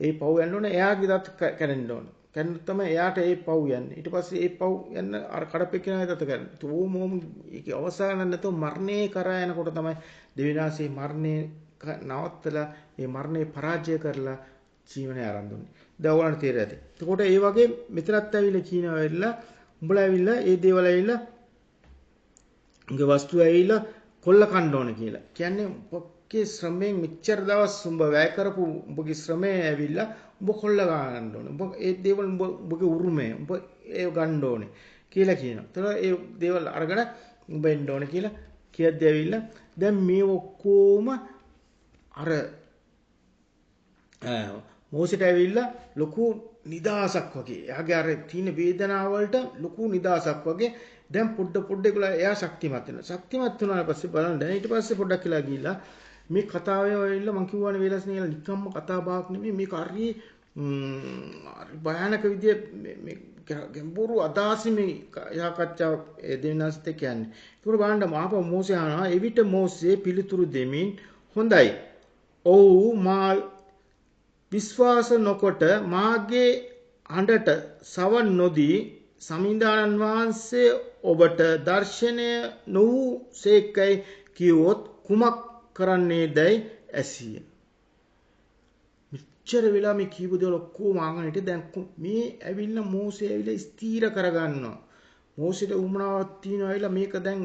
ඒ පව් යන්න ඕනේ. එයාගේ දත කැඩෙන්න ඕනේ. කැඩුණොත් තමයි එයාට ඒ පව් යන්නේ. ඊට පස්සේ ඒ පව් යන්න අර කඩපු එයාගේ දත කැඩෙනවා. ඕම ඒකේ අවසාන නැතුව මරණේ කරා යනකොට තමයි දෙවිනාසේ මරණේ නවත්තලා ඒ මරණේ පරාජය කරලා ජීවනය ආරම්භ දුන්නේ. දැන් ඕගොල්ලන්ට තේරෙයි ඇති. එතකොට ඒ වගේ මෙතනත් ඇවිල්ලා කියනවා ඇවිල්ලා උඹලා ඇවිල්ලා ඒ දේවල් ඇවිල්ලා උගේ වස්තු ඇවිල්ලා කොල්ල කන්න ඕන කියලා. කියන්නේ උඹගේ ශ්‍රමයෙන් මෙච්චර දවස් උඹ වැය කරපු උඹගේ ශ්‍රමය ඇවිල්ලා උඹ කොල්ල ගන්න ඕනේ. උඹ ඒ දේවල් උඹගේ උරුමය උඹ ඒ ගන්න ඕනේ කියලා කියනවා. ඒතර ඒ දේවල් අරගෙන උඹ එන්න ඕනේ කියලා කියද්දී ඇවිල්ලා දැන් මේ ඔක්කොම අර මෝසෙට ඇවිල්ලා ලොකු නිදාසක් වගේ. එයාගේ අර තියෙන වේදනාව වලට ලොකු නිදාසක් වගේ. දැන් පොඩ්ඩ ඒගොල්ලෝ එයා ශක්තිමත් වෙනවා. ශක්තිමත් වුණාට පස්සේ බලන්න දැන් ඊට පස්සේ පොඩ්ඩක් කියලා ගිහිල්ලා මේ කතාවේ ඇවිල්ලා මම කියවනේ වේලස්නේ කියලා නිකම්ම කතා බහක් නෙමෙයි මේක හරි භයානක විදිය මේ ගැඹුරු අදහසින් මේ සාකච්ඡාව දෙවියන්ස්ත කියන්නේ. ඒක බලන්න මාප මෝසේ ආනවා එවිට මෝසේ පිළිතුරු දෙමින් හොඳයි. ඔව් මා විශ්වාස නොකොට මාගේ හඬට සවන් නොදී සමිඳානන් වහන්සේ ඔබට දර්ශනය නොවූ සේකයි කිව්වොත් කුමක් කරන්නේදයි ඇසිය. මෙච්චර වෙලා මේ කීප දේවල් ඔක්කොම ආගන්නට දැන් මේ ඇවිල්ලා මෝසේ ඇවිල්ලා ස්ථීර කරගන්නවා. මෝසෙට උමනාවක් තියෙනවා ඇවිල්ලා මේක දැන්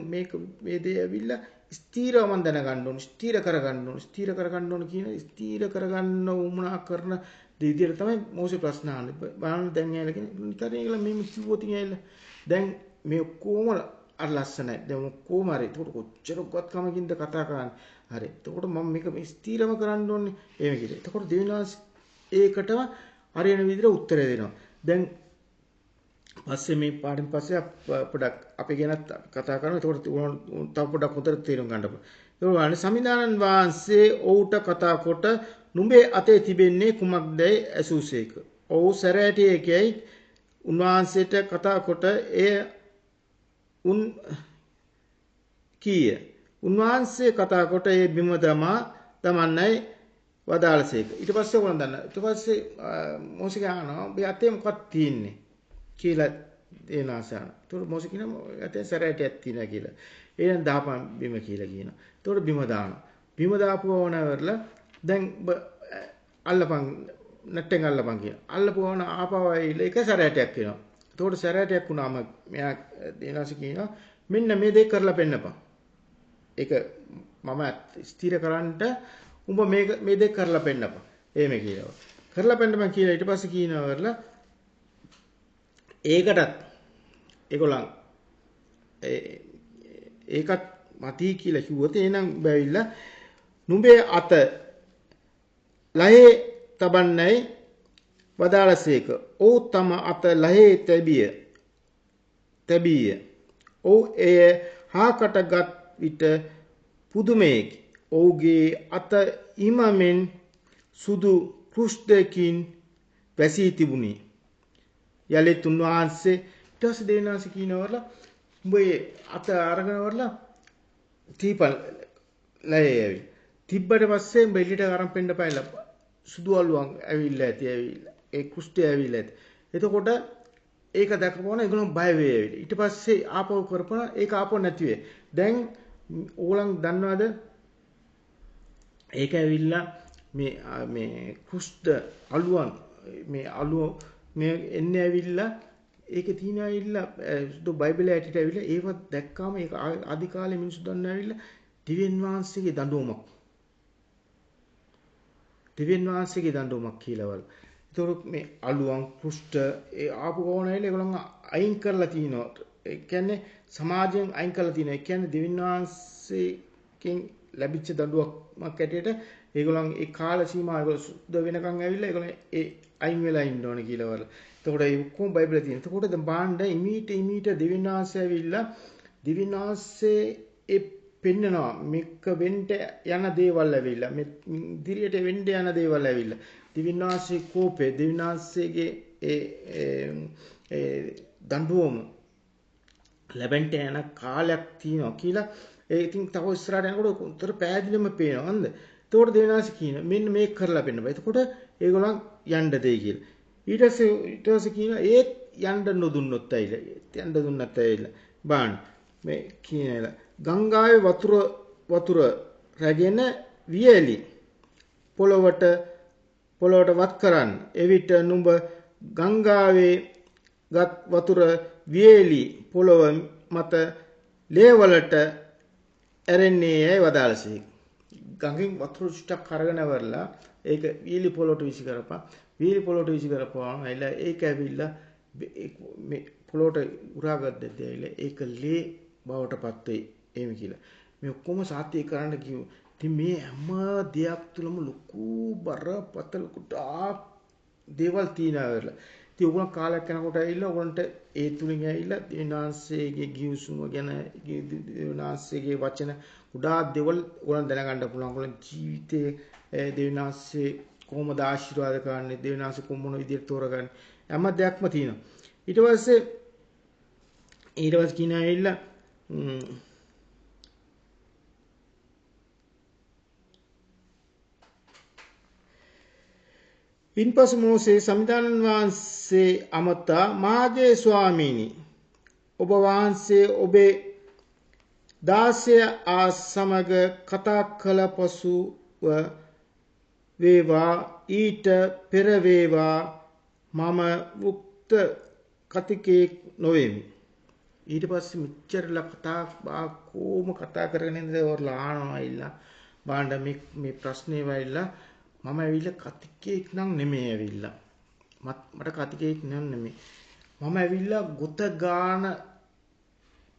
මේ දේ ඇවිල්ලා ස්ථීරව මන් දැනගන්න ඕන. ස්ථීර කරගන්න ඕන. ස්ථීර කරගන්න ඕන කියන ස්ථීර කරගන්න උමනා කරන විදිහට තමයි මෝසේ ප්‍රශ්න අහන්නේ. බලන්න දැන් ඇයිලා කියන්නේ නිකන් ඒගොල්ලෝ මේ කිව්වොත් ඇයිලා දැන් මේ ඔක්කොම අර ලස්සනයි. දැන් ඔක්කොම හරි. ඒකට කොච්චර ගොත්කමකින්ද කතා කරන්නේ. හරි. එතකොට මම මේක ස්ථීරව කරන්න ඕනේ. එහෙම කියලා. එතකොට දෙවියන්ස් ඒකටම හරියන විදිහට උත්තර දෙනවා. දැන් පස්සේ මේ පාඩම් පස්සේ පොඩක් අපි ගැනත් කතා කරමු. එතකොට තව පොඩක් හොඳට තේරුම් ගන්න පුළුවන්. ඒක වань සමිඳානන් වහන්සේ ඔහුට කතා කොට නුඹේ අතේ තිබෙන්නේ කුමක්දයි ඇසූසේක. ඔහු සැරෑටියකයි උන්වහන්සේට කතා කොට එය උන් කීය. උන්වහන්සේ කතා කොට ඒ බිම දමන්නයි වදාළසේක. ඊට පස්සේ ඕන දන්න. ඊට පස්සේ මෝසෙ අහනවා ඔබේ අතේ මොකක්ද තියෙන්නේ කියලා දේනාසන. ඒතකොට මෝසෙ කියනවා අතේ සැරෑටියක් තියෙනවා කියලා. එහෙනම් දාපන් බිම කියලා කියනවා. ඒතකොට බිම දානවා. බිම දාපුවවනවරලා දැන් අල්ලපන් නැට්ටෙන් අල්ලපන් කියනවා. අල්ලපුවවන ආපවයිල එක සැරෑටියක් වෙනවා. ඒතකොට සැරෑටියක් වුණාම මෙයා දේනාසි කියනවා මෙන්න මේ දෙක කරලා පෙන්නපන්. ඒක මම ස්ථිර කරන්නට උඹ මේ දෙක කරලා පෙන්නපන්. එහෙම කියනවා. කරලා පෙන්නපන් කියලා ඊට පස්සේ කියනවරලා ඒකටත් ඒගොල්ලන් ඒකත් මතී කියලා කිව්වොත් එහෙනම් බැවිලා නුඹේ අත ලහේ තබන්නයි වදාළසේක. ඔව් තම අත ලහේ තැබිය. ඔව් එය හාකටගත් විට පුදුමයකි. ඔහුගේ අත ඉමමෙන් සුදු කෘෂ්ණකින් වැසී තිබුණි. යලිත් උන්වහන්සේ ඊට පස්සේ දේනාසි කියනවරලා උඹ අත අරගෙනවරලා තීපල් ලෑවි. තිබ්බට පස්සේ උඹ එළියට අරන් පෙන්න පයිලා සුදු අලුවන් ඇවිල්ලා ඇවිල්ලා ඒ කෘෂ්ණය ඇවිල්ලා ඇති. එතකොට ඒක දැකපුවම ඒගොල්ලෝ බය වෙයි. ඊට පස්සේ ආපහු කරපුවා ඒක ආපහු නැති වෙයි. දැන් ඕගොල්ලන් දන්නවද ඒක ඇවිල්ලා මේ කෘෂ්ණ අලුවන් මේ අලුව මේ එන්නේ ඇවිල්ලා ඒකේ තියෙන ඇවිල්ලා සුදු බයිබලයේ ඇටිට ඇවිල්ලා ඒව දැක්කාම ඒක ආදි කාලේ මිනිස්සු දන්න ඇවිල්ලා දිව්‍යන් වහන්සේගේ දඬුවමක්. දිව්‍යන් වහන්සේගේ දඬුවමක් කියලාවල්. ඒතකොට මේ අලුවන් කෘෂ්ණ ඒ ආපු ගෝණ ඇවිල්ලා ඒගොල්ලන් අයින් කරලා තිනවා. ඒ කියන්නේ සමාජයෙන් අයින් කරලා තිනවා. ඒ කියන්නේ දිව්‍යන් වහන්සේකින් ලැබිච්ච දඬුවමක් ඇටියට ඒගොල්ලන් ඒ කාල සීමාව ඒගොල්ලෝ සුද්ධ වෙනකන් ඇවිල්ලා ඒගොල්ලෝ ඒ අයින් වෙලා ඉන්න ඕනේ කියලා වල. එතකොට ඒ ඔක්කොම බයිබලේ තියෙන. එතකොට දැන් බාණ්ඩ ඉමීට දිව්‍යනාසය ඇවිල්ලා දිව්‍යනාසයේ ඒ පෙන්නනවා මේක වෙන්න යන දේවල් ඇවිල්ලා මේ ඉදිරියට වෙන්න යන දේවල් ඇවිල්ලා දිවිනාසී කෝපේ දිවිනාසීගේ ඒ දඬුවම ලැබෙන්න යන කාලයක් තියෙනවා කියලා ඒ ඉතින් තව ඉස්සරහට යනකොට උතර පෑදිලිම පේනවා නේද? එතකොට දිවිනාසී කියන මෙන්න මේක කරලා පෙන්නපන්. එතකොට ඒගොල්ලන් යන්න දෙයි කියලා. ඊට පස්සේ කියන ඒත් යන්න නොදුන්නොත් ඇයිලා යන්න දුන්නත් ඇයිලා බාන්න මේ කියන ගංගාවේ වතුර රැගෙන වියලි පොළොවට වත් කරන්න. එවිට නුඹ ගංගාවේ ගත් වතුර වියලි පොළොව මත ලේවලට ඇරෙන්නේ යයි වදාළසේක. ගඟින් වතුර ටිකක් අරගෙන වරලා ඒක වියලි පොළොවට විසි කරපන්. වියලි පොළොවට විසි කරපුවාම ඇයිලා ඒක ඇවිල්ලා මේ පොළොවට උරාගද්දදී ඇවිල්ලා ඒක ලේ බවට පත් වෙයි. එහෙම කියලා. මේ ඔක්කොම සාත්‍ය කරන්න කිව්ව. ඉතින් මේ හැම දෙයක් තුළම ලොකු බරපතල කුඩා දේවල් තියෙනවා. ඉතින් ඔයගොල්ලෝ කාලයක් යනකොට ඇවිල්ලා ඔයගොල්ලන්ට ඒ තුලින් ඇවිල්ලා දෙවිනාංශයේ ගිවිසුම ගැන දෙවිනාංශයේ වචන කුඩා දේවල් ඔයගොල්ලන් දැනගන්න පුළුවන්. ඔයගොල්ලන් ජීවිතේ දෙවිනාංශයේ කොහොමද ආශිර්වාද කරන්නේ, දෙවිනාංශ කොහොම විදිහට තෝරගන්නේ හැම දෙයක්ම තියෙනවා. ඊට පස්සේ කියන ඇවිල්ලා ඉන්පසු මෝසේ සමිඳානන් වහන්සේ අමතා මාගේ ස්වාමීනි ඔබ වහන්සේ ඔබේ දාසය සමග කතා කළ පසුව වේවා ඊට පෙර වේවා මම මුක්ත කතිකේ නොවේමි. ඊට පස්සේ මෙච්චරලා කොහොම කතා කරගෙන ඉඳලා ආනවා ඉල්ලා බාණ්ඩ මේ ප්‍රශ්නේ වෙයිලා මම ඇවිල්ලා කතිකේක් නම් නෙමෙයි ඇවිල්ලා මට කතිකේක් නෙමෙයි මම ඇවිල්ලා ගොත ගාන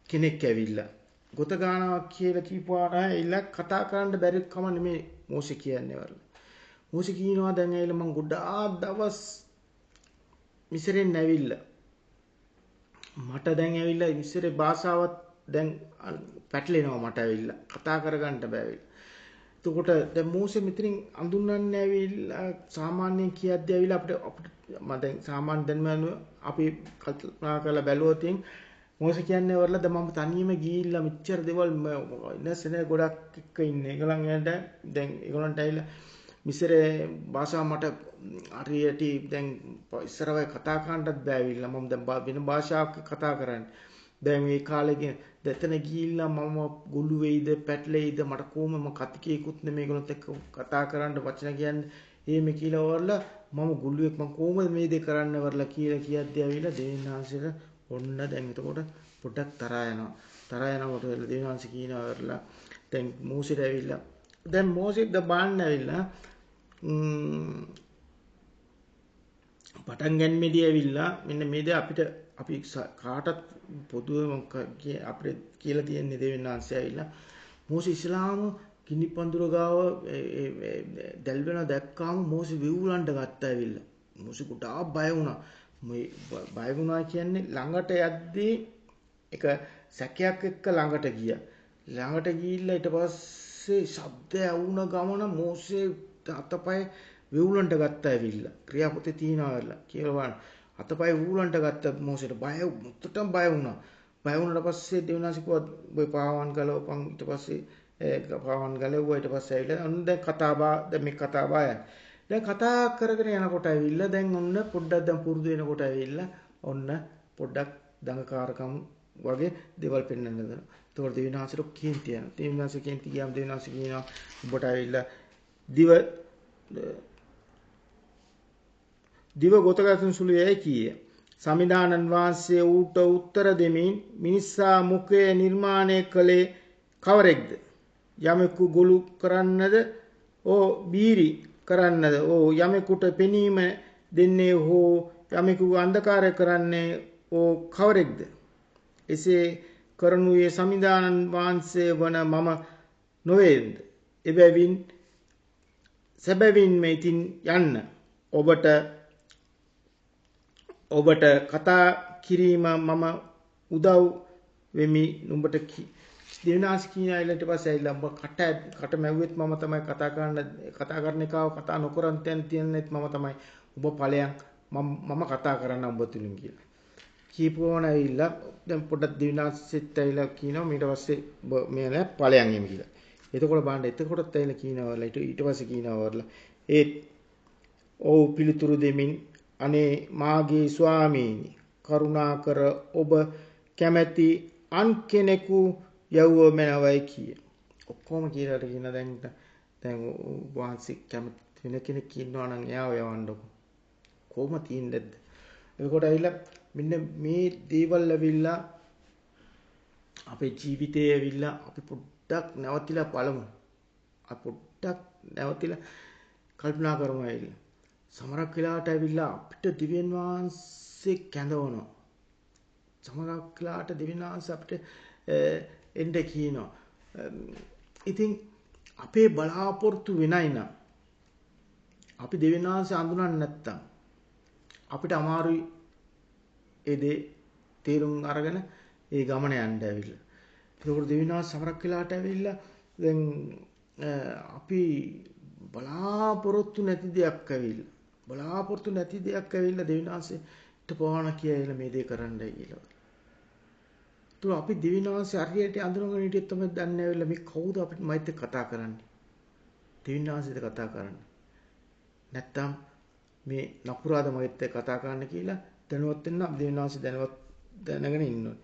කෙනෙක් ඇවිල්ලා ගොත ගානවා කියලා කියපුවාට ඇවිල්ලා කතා කරන්න බැරි කම නෙමෙයි මෝසේ කියන්නේ වරලා මෝසේ කියනවා දැන් ඇවිල්ලා මම ගොඩාක් දවස් මිසරෙන් ඇවිල්ලා මට දැන් ඇවිල්ලා මිසරේ භාෂාවත් දැන් පැටලෙනවා මට ඇවිල්ලා කතා කරගන්න බෑ. එතකොට දැන් මෝසේ මෙතනින් අඳුන්වන්නේ ඇවිල්ලා සාමාන්‍යයෙන් කියද්දී ඇවිල්ලා අපිට මම දැන් සාමාන්‍ය දැනුම අපි කල්පනා කරලා බැලුවොත් මෝසේ කියන්නේ වරලා දැන් මම තනියම ගිහිල්ලා මෙච්චර දේවල් ඉන්නසනේ ගොඩක් එක්ක ඉන්නේ. ඒගොල්ලන් දැන් ඒගොල්ලන්ට ඇවිල්ලා මිසරේ භාෂාව මට හරියට දැන් ඉස්සර වගේ කතා කරන්නත් බෑ ඇවිල්ලා මම දැන් වෙන භාෂාවක කතා කරන්නේ. දැන් මේ කාලේ දෙතන ගිහිල්ලා මම ගොළු වෙයිද පැටලෙයිද මට කොහොම මම කතිකේකුත් නෙමෙයි ඒගොල්ලොත් එක්ක කතා කරන්න වචන කියන්නේ එහෙම කියලා වරලා මම ගොළුෙක් මම කොහොමද මේ දේ කරන්න වරලා කියලා කියද්දී ඇවිල්ලා දෙවියන්වහන්සේට ඔන්න දැන් එතකොට පොඩ්ඩක් තරහා යනකොට දෙවියන්වහන්සේ කියනවා වරලා දැන් මෝසෙට ඇවිල්ලා දැන් මෝසෙත් බාන්න ඇවිල්ලා පටන් ගන්නේදී ඇවිල්ලා මෙන්න මේ දේ අපි කාටත් පොදුවේ අපිට කියලා තියෙන්නේ දෙවියන්වහන්සේ ඇවිල්ලා මෝසේ ඉස්ලාම කිනි පඳුර ගාව දැල් වෙන දැක්කාම මෝසේ විවුලන්ට ගත්තා ඇවිල්ලා මෝසේ ගොඩාක් බය වුණා. මේ බය වුණා කියන්නේ ළඟට යද්දී එක සැකයක් එක්ක ළඟට ගියා. ළඟට ගිහිල්ලා ඊට පස්සේ ශබ්ද ඇවුන ගමන මෝසේ අතපය විවුලන්ට ගත්තා ඇවිල්ලා ක්‍රියාපොතේ තියනවා කියලා අතපය විවුලන්ට ගත්ත මෝසෙට මුත්තටම බය වුණා. බය වුණාට පස්සේ දෙවියන්වහන්සේ කිව්වා ඔය පාවන් ගලවපන් ඊට පස්සේ පාවන් ගලවුවා ඊට පස්සේ ඇවිල්ලා ඔන්න දැන් දැන් මේ කතා බයයි. දැන් කතා කරගෙන යනකොට ඇවිල්ලා දැන් ඔන්න පොඩ්ඩක් දැන් පුරුදු වෙනකොට ඇවිල්ලා ඔන්න පොඩ්ඩක් දඟකාරකම් වගේ දේවල් පෙන්වන්න දෙනවා. ඒතකොට දෙවියන්වහන්සේට කේන්ති යනවා. දෙවියන්වහන්සේ කේන්ති ගියාම දෙවියන්වහන්සේ කියනවා ඔබට ඇවිල්ලා දිව ගොතගතුන් සුළු යයි කීය. සමිදානන් වහන්සේ ඌට උත්තර දෙමින් මිනිසා මුඛය නිර්මාණය කළේ කවරෙක්ද? යමෙකු ගොළු කරන්නද? බීරි කරන්නද? යමෙකුට පෙනීම දෙන්නේ හෝ යමෙකු අන්ධකාරය කරන්නේ කවරෙක්ද? එසේ කරනුයේ සමිදානන් වහන්සේ වන මම නොවේද? සැබවින්ම ඉතින් යන්න ඔබට කතා කිරීම මම උදව් වෙමි නුඹට දෙවිනාස් කියන අයලට පස්සේ ඇවිල්ලා උඹ කට මැව්වෙත් මම තමයි කතා කරන එකව කතා නොකරන් තියන්නෙත් මම තමයි උඹ ඵලයන් මම කතා කරන්න උඹ තුලින් කියලා. කීපෝන ඇවිල්ලා දැන් පොඩ්ඩක් දෙවිනාස්සෙත් ඇවිල්ලා කියනවා ඊට පස්සේ උඹ මේ නෑ ඵලයන් එමු කියලා. එතකොට බලන්න එතකොටත් ඇවිල්ලා කියනවා ඊට පස්සේ කියනවා වරලා ඒත් ඔව් පිළිතුරු දෙමින් අනේ මාගේ ස්වාමීනි කරුණාකර ඔබ කැමැති අන් කෙනෙකු යවුව මැනවයි කිය. ඔක්කොම කියලා කියන දැන් වහන්සේ කැමති වෙන කෙනෙක් ඉන්නවා නම් එයාව යවන්නකො. කොහොම තියන්නේද? එතකොට ඇවිල්ලා මෙන්න මේ දේවල් ඇවිල්ලා අපේ ජීවිතයේ ඇවිල්ලා අපි පොඩ්ඩක් නැවතිලා බලමු. අපි පොඩ්ඩක් නැවතිලා කල්පනා කරමු ඇවිල්ලා. සමහරක් වෙලාවට ඇවිල්ලා අපිට දිව්‍යන් වහන්සේ කැඳවනවා. සමහරක් වෙලාවට දිව්‍යන් වහන්සේ අපිට එන්න කියනවා. ඉතින් අපේ බලාපොරොත්තු වෙනයි නම් අපි දිව්‍යන් වහන්සේ අඳුනන්නේ නැත්තම් අපිට අමාරුයි ඒ දේ තේරුම් අරගෙන ඒ ගමන යන්න ඇවිල්ලා. ඒකෝට දිව්‍යන් වහන්සේ සමහරක් වෙලාවට ඇවිල්ලා දැන් අපි බලාපොරොත්තු නැති දෙයක් ඇවිල්ලා බලාපොරොත්තු නැති දෙයක් ඇවිල්ලා දිව්‍යන් වහන්සේට පවණ කියලා මේ දේ කරන්නයි කියලා. તો අපි දිව්‍යන් වහන්සේ හරියට අඳුනගෙන හිටියොත් තමයි දන්නේ ඇවිල්ලා මේ කවුද අපිට මයිත් කතා කරන්නේ. දිව්‍යන් වහන්සේද කතා කරන්නේ. නැත්තම් මේ නපුරාද මයිත් කතා කරන්න කියලා දැනුවත් වෙන්න දිව්‍යන් වහන්සේ දැනගෙන ඉන්නවා.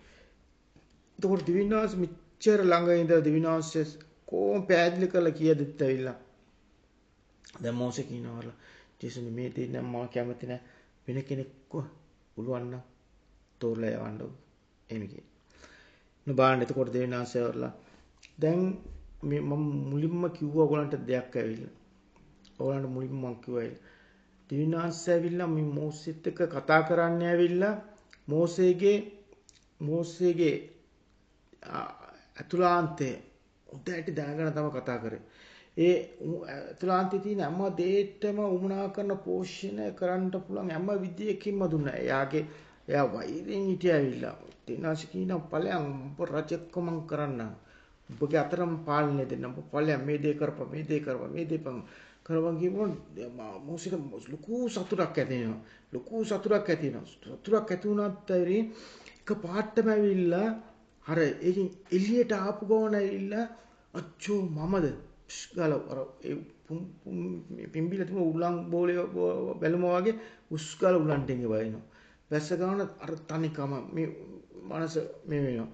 එතකොට දිව්‍යන් වහන්සේ මෙච්චර ළඟ ඉඳලා දිව්‍යන් වහන්සේ කොහොම පැහැදිලි කරලා කියදෙත් ඇවිල්ලා දැන් මෝසේ කියනවල ජේසුනි මේ දේ නම් මම කැමති නැහැ වෙන කෙනෙක්ව පුළුවන් නම් තෝරලා යවන්න එහෙම කියන. නුඹාන්න එතකොට දෙවිනාසය වරලා දැන් මේ මම මුලින්ම කිව්වා ඔයගලන්ට දෙයක් ඇවිල්ලා. ඔයගලන්ට මුලින්ම මම කිව්වා දෙවිනාසය ඇවිල්ලා මේ මෝසෙත් එක්ක කතා කරන්න ඇවිල්ලා මෝසේගේ අතුලාන්තේ උදේට දැනගෙන තමයි කතා කරේ. ඒ අතුලාන්තේ තියෙන හැම දෙයකටම උමනා කරන පෝෂණය කරන්න පුළුවන් හැම විදියකින්ම දුන්නා. එයා වෛරයෙන් හිටියාවිලා. තිනාශ කියන ඵලයන් ඔබ රජකම කරන්න. ඔබගේ අතරම පාලනය දෙන්න. ඔබ ඵලයන් මේ දේ කරපන් මේ දේ කරපන් මේ දේ කරපන් කියනොත් මොසිට ලොකු සතුටක් ඇති වෙනවා. ලොකු සතුටක් ඇති වෙනවා. සතුටක් ඇති වුණාත් එක පාටම ඇවිල්ලා අර ඒකෙන් එළියට ආපු ගමන ඇවිල්ලා අච්චෝ මමද ගාල අර පිම්බිලා තිබුණ උලන් බෝලේ බැලුමා වගේ උස්ගාල උලන්ටෙන් වයින්නවා. වැස්ස ගාන අර තනිකම මේ මනස මේ වෙනවා.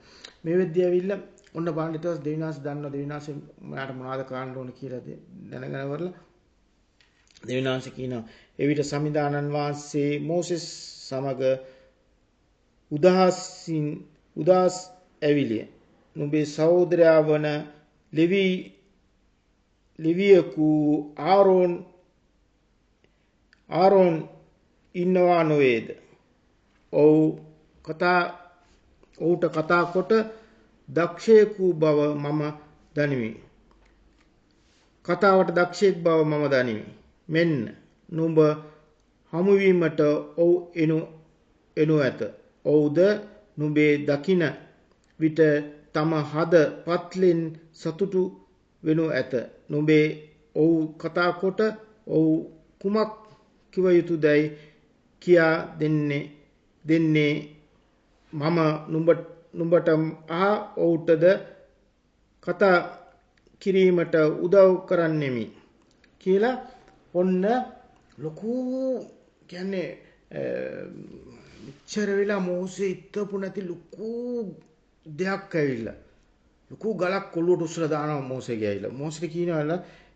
මේ වෙද්දී ඇවිල්ලා ඔන්න බලන්න ඊට පස්සේ දෙවිනාස දන්නවා දෙවිනාස මට මොනවද කරන්න ඕන කියලා දැනගෙන වරලා දෙවිනාස කියනවා එවිට සමිදානන් වහන්සේ මෝසෙස් සමග උදාස් ඇවිලිය. නුඹේ සහෝදරයා වන ලෙවියකු ආරෝන් ඉන්නවා නොවේද? ඔහුට කතා කොට දක්ෂයෙකු බව මම දනිමි. කතාවට දක්ෂයෙක් බව මම දනිමි. මෙන්න නුඹ හමුවීමට ඔව් එනු ඇත. ඔව්ද නුඹේ දකින විට තම හද පත්ලෙන් සතුටු වෙනු ඇත. නුඹේ ඔව් කතා කොට ඔව් කුමක් කිව යුතුදයි කියා දෙන්නේ මම නුඹට ඔව්ටද කතා කිරීමට උදව් කරන්නෙමි කියලා ඔන්න ලොකු කියන්නේ මෙච්චර වෙලා මෝසේ ඉත්තපු නැති ලොකු දෙයක් ඇවිල්ලා ලොකු ගලක් ඔළුවට උස්සලා දානවා මෝසේගේ ඇවිල්ලා. මෝසේට කියනවල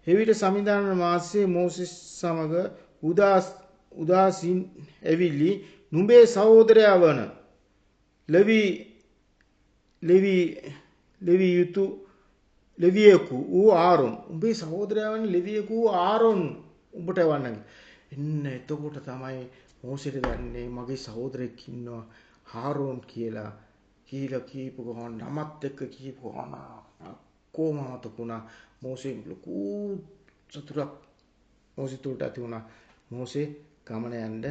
එවිට සමිදාන මාසයේ මෝසෙස් සමග උදාසින් ඇවිලි නුඹේ සහෝදරයා වන ලෙවියෙකු ඌ ආරෝන් උඹේ සහෝදරයා වන ලෙවියෙකු ඌ ආරෝන් උඹට වන්නගේ. එන්න එතකොට තමයි මෝසෙට දන්නේ මගේ සහෝදරෙක් ඉන්නවා ආරෝන් කියලා. කීපු ගමන් නමත් එක්ක කීපු ගමන් කොහොමද මෝසේ ලොකු සතුටක් මෝසේ තුලට ඇති වුණා. මෝසේ ගමන යන්න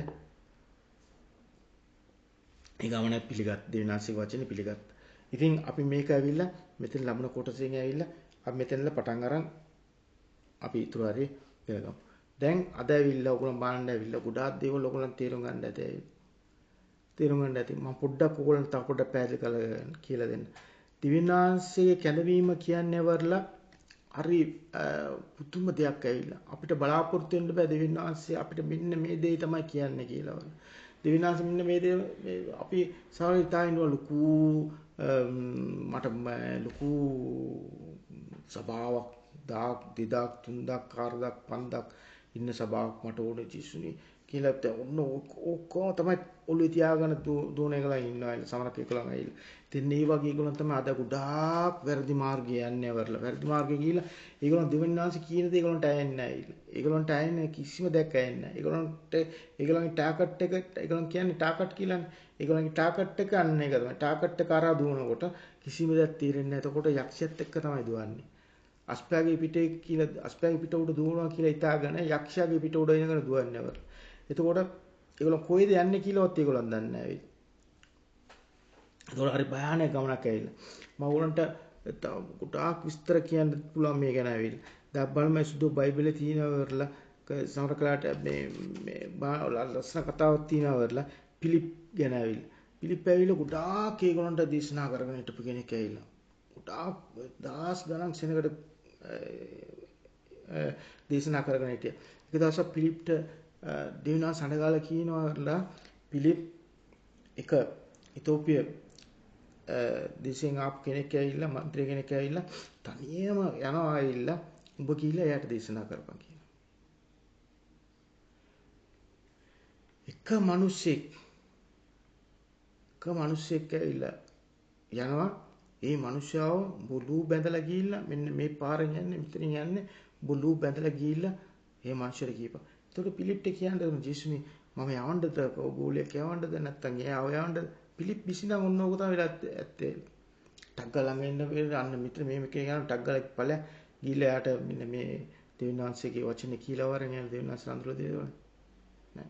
ඒ ගමන පිළිගත් දෙවිනාසී වචනේ පිළිගත්. ඉතින් අපි මේක ඇවිල්ලා මෙතන ලැබුණ කොටසෙන් ඇවිල්ලා අපි මෙතනලා පටන් අරන් අපි ඊතුරු හරිය ඉගෙන ගමු. දැන් අද ඇවිල්ලා ඔයගොල්ලෝ බලන්න ඇවිල්ලා ගොඩාක් දේවල් ඔයගොල්ලන් තේරුම් ගන්න ඇති. තේරුම් ගන්න ඇති. මම පොඩ්ඩක් ඔයගොල්ලන්ට තව පොඩ්ඩක් පැහැදිලි කියලා දෙන්න. දිවිනාංශයේ කැඳවීම කියන්නේ වරලා හරි පුදුම දෙයක් ඇවිල්ලා අපිට බලාපොරොත්තු වෙන්න බෑ දිවිනාංශය අපිට මෙන්න මේ දේ තමයි කියන්නේ කියලා වගේ. දිවිනාංශ මෙන්න මේ දේ අපි සාරිතායින් ලොකු මට ලොකු සභාවක් 1000 2000 3000 4000 5000 ඉන්න සභාවක් මට ඕනේ ජිසුනි කියලා ඔන්න ඔක්කොම තමයි ඔළුවේ තියාගෙන දුවන එකලා ඉන්නවා සමනක එකලා ඇවිල්ලා. ඉතින් මේ වගේ ඒගොල්ලන් තමයි අද ගොඩාක් වැරදි මාර්ගය යන්නේ වරලා. වැරදි මාර්ගය ගිහිලා ඒගොල්ලන් දෙවිනාංශ කියන දේ ඒගොල්ලන්ට ඇයෙන්නේ නැහැ. ඒගොල්ලන්ට ඇයෙන්නේ කිසිම දෙයක් ඇයෙන්නේ නැහැ. ඒගොල්ලන්ගේ ටාගට් එක ඒගොල්ලන් කියන්නේ ටාගට් කියලානේ. ඒගොල්ලන්ගේ ටාගට් එක අන්න ඒක තමයි. ටාගට් එක කරා දුවනකොට කිසිම දෙයක් තීරෙන්නේ නැහැ. එතකොට යක්ෂයත් එක්ක තමයි දුවන්නේ. අස්පයාගේ පිටේ කියලා අස්පයාගේ පිට උඩ දුවනවා කියලා හිතාගෙන යක්ෂයාගේ පිට උඩ ඉඳගෙන දුවන්නේ වර. එතකොට ඒගොල්ලෝ කොයිද යන්නේ කියලාවත් ඒගොල්ලන් දන්නේ නැහැ. ඒතකොට හරි භයානක ගමනක් ඇවිල්ලා. මම උගලන්ට ගොඩාක් විස්තර කියන්න පුළුවන් මේ ගැන ඇවිල්ලා. දැන් බලමු සුදු බයිබලේ තියෙනවරලා සමහර කලාට මේ ලස්සන කතාවක් තියෙනවරලා පිලිප් ගැන ඇවිල්ලා. පිලිප් ඇවිල්ලා ගොඩාක් ඒගොල්ලන්ට දේශනා කරගෙන හිටපු කෙනෙක් ඇවිල්ලා. ගොඩාක් දහස් ගණන් සෙනඟට දේශනා කරගෙන හිටියා. එක දවසක් පිලිප්ට දෙවිනා සඳගාලා කියනවාලා පිලිප් එක ඉතෝපිය දේශයෙන් ආපු කෙනෙක් ඇවිල්ලා මන්ත්‍රී කෙනෙක් ඇවිල්ලා තනියම යනවා ඇවිල්ලා උඹ කියලා එයාට දේශනා කරපන් කියනවා. එක මිනිස්සෙක් ඇවිල්ලා යනවා ඒ මිනිස්සාව බුලු බැඳලා ගිහිල්ලා මෙන්න මේ පාරෙන් යන්නේ මෙතනින් යන්නේ බුලු බැඳලා ගිහිල්ලා ඒ මිනිස්සට කියපන්. එතකොට පිලිප්ට කියන්නේ ජේසුනි මම යවන්නද ගෝලියක් යවන්නද නැත්නම් එයාව යවන්නද පිලිප් විසිනම් ඔන්න ඕක තමයි වෙලා ඇත්තේ. ටග්ග ළඟ ඉන්න වෙලාව අන්න මිත්‍ර මේ මේකේ යන ටග්ග ඵලයක් ගිහිල්ලා යාට මෙන්න මේ දෙවිනාංශයේ වචනේ කියලා වරන් යන දෙවිනාංශ අඳුර දෙනවා. නෑ.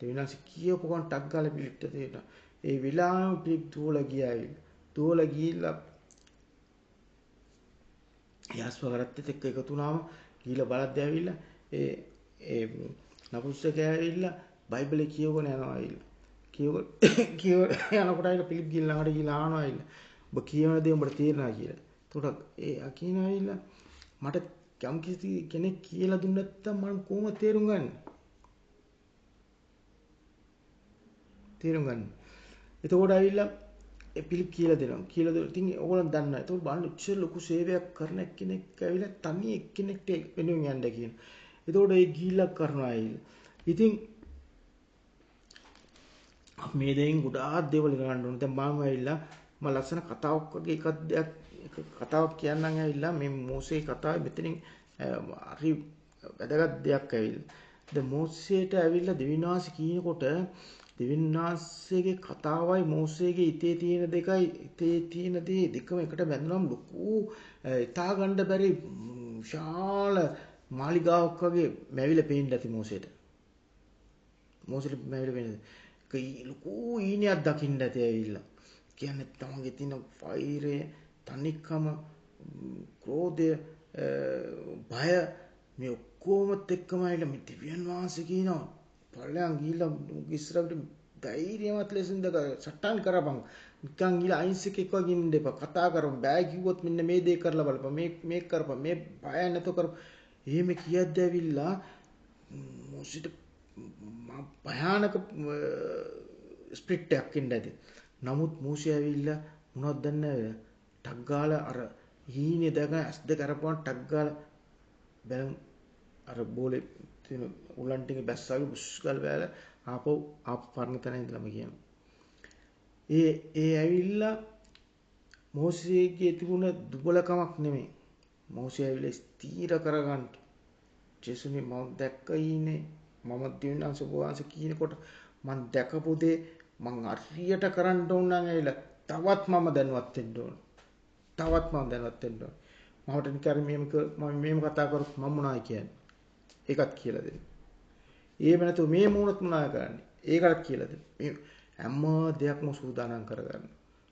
දෙවිනාංශ කියපු ගමන් ටග් ගාලා පිලිප්ට දෙනවා. ඒ විලාම පිලිප් දුවලා ගිහිල්ලා යාස්වගරත් එක්ක එකතු වුණාම ගිහිල්ලා බලද්දී ඇවිල්ලා ඒ නපුස්සකයා ඇවිල්ලා බයිබලේ කියවගෙන යනවා ඇවිල්ලා. කියව යනකොට ඇවිල්ලා පිලිප් ගිහිල්ලා ළඟට ගිහිල්ලා අහනවා ඇවිල්ලා. ඔබ කියවන දේ උඹට තේරෙනවා කියලා. එතකොට ඒ අකින ඇවිල්ලා මට යම් කිසි කෙනෙක් කියලා දුන්න නැත්තම් මම කොහොමද තේරුම් ගන්නේ? එතකොට ඇවිල්ලා ඒ පිලිප් කියලා දෙනවා. කියලා දෙන ඉතින් ඕගොල්ලෝ දන්නවා. එතකොට බලන්න උච්ච ලොකු සේවයක් කරන කෙනෙක් ඇවිල්ලා තනි එක්කෙනෙක්ට වෙනුවෙන් යන්න කියනවා. එතකොට ඒ ගිහිල්ලා කරනවා ඇවිල්ලා. ඉතින් මේ දෙයින් ගොඩාක් දේවල් ඉගෙන ගන්න ඕනේ. දැන් මම ඇවිල්ලා මම ලස්සන කතාවක් වගේ එක කතාවක් කියන්නම් ඇවිල්ලා මේ මෝසේ කතාවේ මෙතනින් හරි වැදගත් දෙයක් ඇවිල්ලා. දැන් මෝසේට ඇවිල්ලා දෙවිනාංශ කියනකොට දෙවිනාංශයේ කතාවයි මෝසේගේ හිතේ තියෙන දේ දෙකම එකට බැඳුනම ලොකු හිතා ගන්න බැරි විශාල මාලිගාවක් වගේ මැවිලා පේන්න ඇති මෝසේට. මෝසෙට මැවිලා පේන්නේ ලොකු ඊනියක් දකින්න ඇති ඇවිල්ලා. කියන්නේ තමන්ගේ තියෙන වෛරය, තනිකම, ක්‍රෝධය, බය මේ ඔක්කොමත් එක්කම ඇවිල්ලා මේ දිව්‍යන් වහන්සේ කියනවා පල්ලෙන් ගිහිල්ලා ඉස්සරහට ධෛර්යමත් ලෙසින් සටන් කරපන්. නිකන් ගිහිල්ලා අයින්ස් එකක් වගේ ඉන්න එපා. කතා කරමු. බෑ කිව්වොත් මෙන්න මේ දේ කරලා බලපන්. මේක කරපන්. මේ බය නැතෝ කරපන්. එහෙම කියද්දී ඇවිල්ලා මොසිට භයානක ස්ප්‍රිට් එකක් ඉන්න ඇති. නමුත් මූෂය ඇවිල්ලා මොනවද දන්නේ ටක් ගාලා අර හීනේ දැකන ඇස් දෙක අරපුවාන් ටක් ගාලා බැලන් අර බෝලේ තියෙන උලන් ටික බැස්සාගේ බුස් ගාලා බෑලා ආපහු පරණ තැන ඉඳලාම කියනවා. ඒ ඇවිල්ලා මෝසේගේ තිබුණ දුබලකමක් නෙමෙයි. මෝසේ ඇවිල්ලා ස්ථීර කරගන්න. ජේසුනේ මම දැක්ක ඊනේ මම දිවිනාංශ වහන්ස කියනකොට මම දැකපු දේ මං හරියට කරන්න ඕන නම් ඇවිල්ලා තවත් මම දැනුවත් වෙන්න ඕන. මමට නිකන් මේම කතා කරොත් මම මොනවයි කියන්නේ. ඒකත් කියලා දෙන්න. එහෙම නැතුව මේ මොනොත් මොනවයි කරන්නේ. ඒකත් කියලා දෙන්න. මේ හැම දෙයක්ම සූදානම් කරගන්න.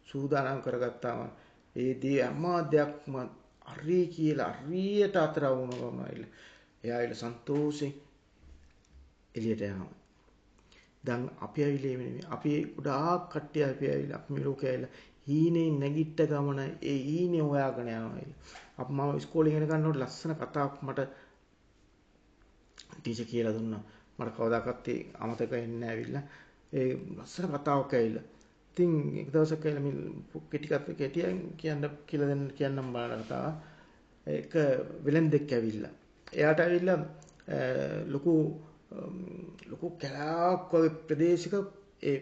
සූදානම් කරගත්තාම ඒ දේ හැම දෙයක්ම හරි කියලා හරියට අතර වුණා. එයා සන්තෝෂෙන් එළියට යනවා. දැන් අපි ඇවිල්ලා මේ අපි ගොඩාක් කට්ටිය අපි ඇවිල්ලා අපි මේ ලෝකේ ඇවිල්ලා හීනේ නැගිට ගමන ඒ හීනේ හොයාගෙන යනවා. අපි මම ඉස්කෝලේ ඉගෙන ගන්නකොට ලස්සන කතාවක් මට ටීචර් කියලා දුන්නා. මට කවදාකවත් ඒ අමතක වෙන්නේ නැහැ ඇවිල්ලා. ඒ ලස්සන කතාවක් ඇවිල්ලා. ඉතින් එක දවසක් ඇවිල්ලා මේ කෙටියෙන් කියන්න කියලා කියන්නම් බලන කතාව. එක වෙලෙන්දෙක් ඇවිල්ලා. එයාට ඇවිල්ලා ලොකු කැලෑවක් වගේ ප්‍රදේශයක ඒ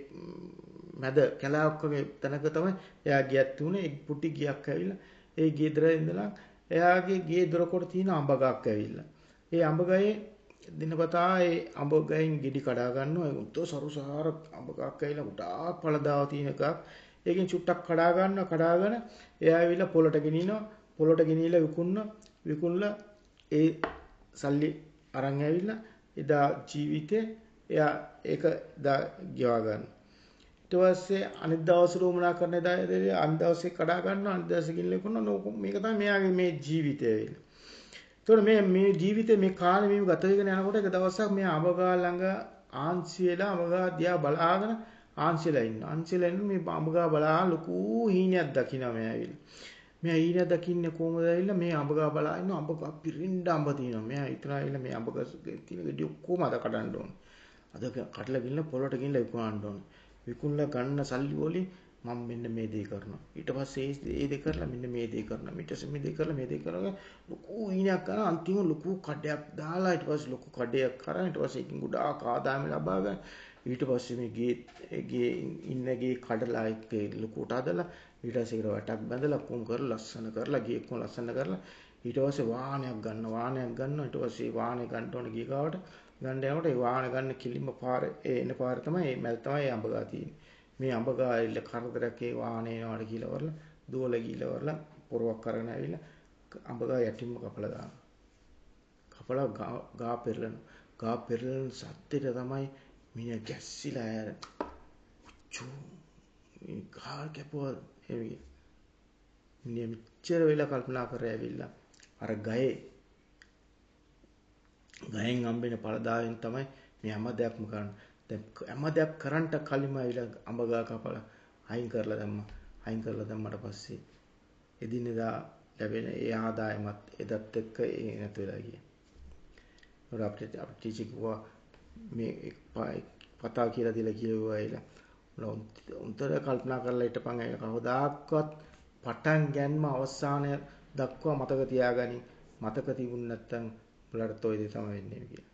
මැද කැලෑවක් වගේ තැනක තමයි එයා ගියත් උනේ. ඒ පුටි ගියක් ඇවිල්ලා ඒ ගේ ඉඳලා එයාගේ ගේ දොරකොට තියෙන අඹ ගහක් ඇවිල්ලා. ඒ අඹ ගහේ දිනපතා ඒ අඹ ගහෙන් ගෙඩි කඩා ගන්නවා. ඒ උත්තර සරුසාර අඹ ගහක් ඇවිල්ලා ගොඩාක් පළදාව තියෙන එකක්. ඒකෙන් චුට්ටක් කඩා ගන්නවා. කඩාගෙන එයා ඇවිල්ලා පොළට ගෙනිනවා. පොළට ගෙනිලා විකුණලා ඒ සල්ලි අරන් ඇවිල්ලා එදා ජීවිතේ එයා ඒක ගෙවා ගන්න. ඊට පස්සේ අනිත් දවසේ උමනා කරන එදා අනිත් දවසේ කඩා ගන්නවා. අනිත් දවසේ ගිහින් ලකුණා. මේක තමයි මෙයාගේ මේ ජීවිතය ඇවිල්ලා. ඒතකොට මේ ජීවිතේ මේ කාලේ මේ ගත වෙගෙන යනකොට එක දවසක් මේ අඹගා ළඟ ආන්සි වෙලා අඹගා දිහා බලාගෙන ආන්සිලා ඉන්නවා. ආන්සිලා ඉන්න මේ අඹගා බලා ලොකු හීනයක් දකිනවා මෙයා ඇවිල්ලා. මෙයා හීනයක් දකින්නේ කොහොමද ඇවිල්ලා මේ අඹගා බලා ඉන්නවා. අඹගා පිරින්ඩ අඹ තියෙනවා. මෙයා හිතනවා ඇවිල්ලා මේ අඹගා තියෙන ගෙඩි ඔක්කොම අද කඩන්න ඕනේ. අද කඩලා ගිහින් පොළොට ගිහින් විකුණන්න ඕනේ. විකුණලා ගන්න සල්ලි වලින් මම මෙන්න මේ දේ කරනවා. ඊට පස්සේ ඒ දේ කරලා මෙන්න මේ දේ කරනවා. ඊට පස්සේ මේ දේ කරලා මේ දේ කරනවා. ලොකු ඊනයක් කරන අන්තිම ලොකු කඩයක් දාලා ඊට පස්සේ ලොකු කඩයක් කරා. ඊට පස්සේ ඒකින් ගොඩාක් ආදායම ලබා ගන්න. ඊට පස්සේ මේ ගේ ඉන්න ගේ කඩලා එක්ක ලොකුට හදලා ඊට පස්සේ ඒකට වටක් බැඳලා කොම් කරලා ලස්සන කරලා ගේ කොම් ලස්සන කරලා ඊට පස්සේ වාහනයක් ගන්නවා. ඊට පස්සේ වාහනේ ගන්න ඕන ගිය ගාවට ගන්න යනකොට ඒ වාහන ගන්න කිලිම පාරේ එන පාරේ තමයි මේ මැද තමයි අඹගා තියෙන්නේ. මේ අඹගා ඉල්ල කරදරයක් ඒ වාහනේ එනවාට කියලා වරලා දෝල ගිහලා වරලා පොරවක් කරගෙන ඇවිල්ලා අඹගා යටින්ම කපලා දානවා. කපලා ගා පෙරලන සද්දෙට තමයි මිනිහ ගැස්සිලා ඇර චූ මේ ගා කැපුවා එවි. මිනිහ මෙච්චර වෙලා කල්පනා කරලා ඇවිල්ලා අර ගහෙන් හම්බෙන පළදාවෙන් තමයි මේ හැම දෙයක්ම කරන්නේ. දැන් හැම දෙයක් කරන්ට කලින්ම ඇවිල්ලා අඹගා කපලා අයින් කරලා දැම්මට පස්සේ එදිනෙදා ලැබෙන ඒ ආදායමත් එදත් එක්ක ඒ නැතු වෙලා ගියා. ඒකට අපිට ටීචර් කිව්වා මේ පතා කියලා දීලා කිව්වා ඇවිල්ලා උන්තර කල්පනා කරලා හිටපන් ඇවිල්ලා කවදාක්වත් පටන් ගැනීම අවසානය දක්වා මතක තියාගනි. මතක තිබුණ නැත්නම් උඹලට toy දේ තමයි වෙන්නේ කියලා.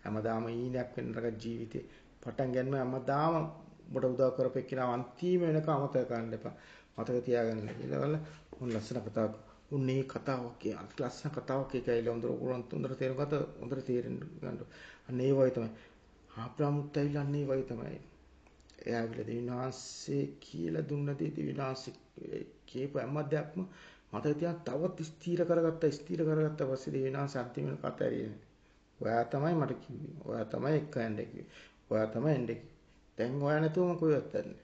හැමදාම ඊනයක් වෙනරක ජීවිතේ පටන් ගන්න හැමදාම ඔබට උදව් කරපෙන්නා අන්තිම වෙනකම් අමතක කරන්න එපා. මතක තියාගන්න කියලා වල උන් ලස්සන කතාවක්. උන් මේ කතාවක් ලස්සන කතාවක් එකයිල හොඳට තේරුම් ගත්ත හොඳට තේරෙන්න ගන්න. අන්න ඒ වගේ තමයි. ආප්‍රාමුත් ඇවිල්ලා අන්න ඒ වගේ තමයි. එයා ඇවිල්ලා දෙවිනාංශේ කියලා දුන්න දේ දෙවිනාංශේ කේප හැම දෙයක්ම මතක තියාගන්න තවත් ස්ථීර කරගත්ත පස්සේ දෙවිනාංශ අන්තිම කතා ඇරියෙන්නේ. ඔයා තමයි මට කිව්වේ. ඔයා තමයි එක්ක යන්න කිව්වේ. ඔයා තමයි එන්නේ කිව්වේ. දැන් ඔයා නැතුව මම කොහෙවත් යන්නේ.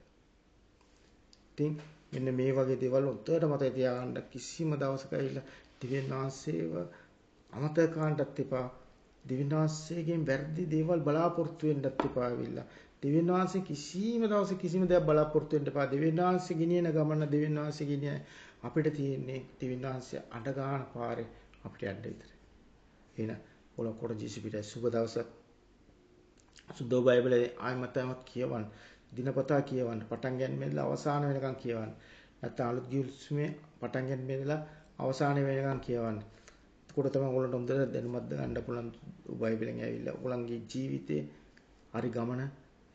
ඉතින් මෙන්න මේ වගේ දේවල් උත්තර මතක තියාගන්න කිසිම දවසක ඇවිල්ලා දිව්‍යනාංශේව අමතක කරන්නත් එපා. දිව්‍යනාංශයෙන් වැරදි දේවල් බලාපොරොත්තු වෙන්නත් එපා ඇවිල්ලා. දිව්‍යනාංශ කිසිම දවසක කිසිම දෙයක් බලාපොරොත්තු වෙන්න එපා. දිව්‍යනාංශ ගෙනියන ගමන දිව්‍යනාංශ ගෙනියන අපිට තියෙන්නේ දිව්‍යනාංශ අඬ ගන්න පාරේ අපිට යන්න විතරයි. එහෙනම් ඔලකොට ජීසිපිට සුබ දවසක්. සුද්ධ බයිබලයේ ආයමතමත් කියවන්න. දිනපතා කියවන්න. පටන් ගැනීමෙන් අවසාන වෙනකන් කියවන්න. නැත්නම් අලුත් ගිවිසුමේ පටන් ගැනීමෙන් අවසාන වෙනකන් කියවන්න. එතකොට තමයි ඔයගොල්ලන්ට හොඳට දැනුමක් ගන්න පුළුවන් බයිබලෙන් ඇවිල්ලා ඔයගොල්ලන්ගේ ජීවිතේ හරි ගමන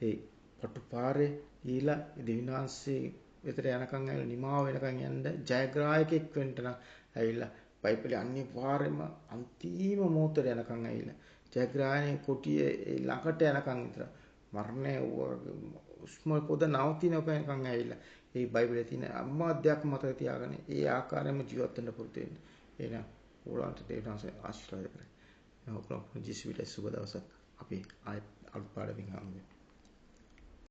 ඒ පටු පාරේ ඊලා දිවිනාංශේ විතර යනකන් ඇවිල්ලා නිමාව වෙනකන් යන්න ජයග්‍රාහකෙක් වෙන්න නම් ඇවිල්ලා බයිබලයේ අනිවාර්යයෙන්ම අන්තිම මොහොතේ යනකන් ඇවිල්ලා ජයග්‍රහණයේ කුටියේ ළඟට යනකන් විතර මරණය උස්ම පොද නවතිනකන් ඇවිල්ලා මේ බයිබලයේ තියෙන අම්ම අධ්‍යක් මතක තියාගෙන ඒ ආකාරයෙන්ම ජීවත් වෙන්න පුරුදු වෙන්න. එහෙනම් ඕලන්ට දෙවියන්සේ ආශිර්වාද කරයි. මම ඔක්කොම ජීවිතේ සුබ දවසක් අපි ආයෙත් අලුත් පාඩමින් හම්බෙමු.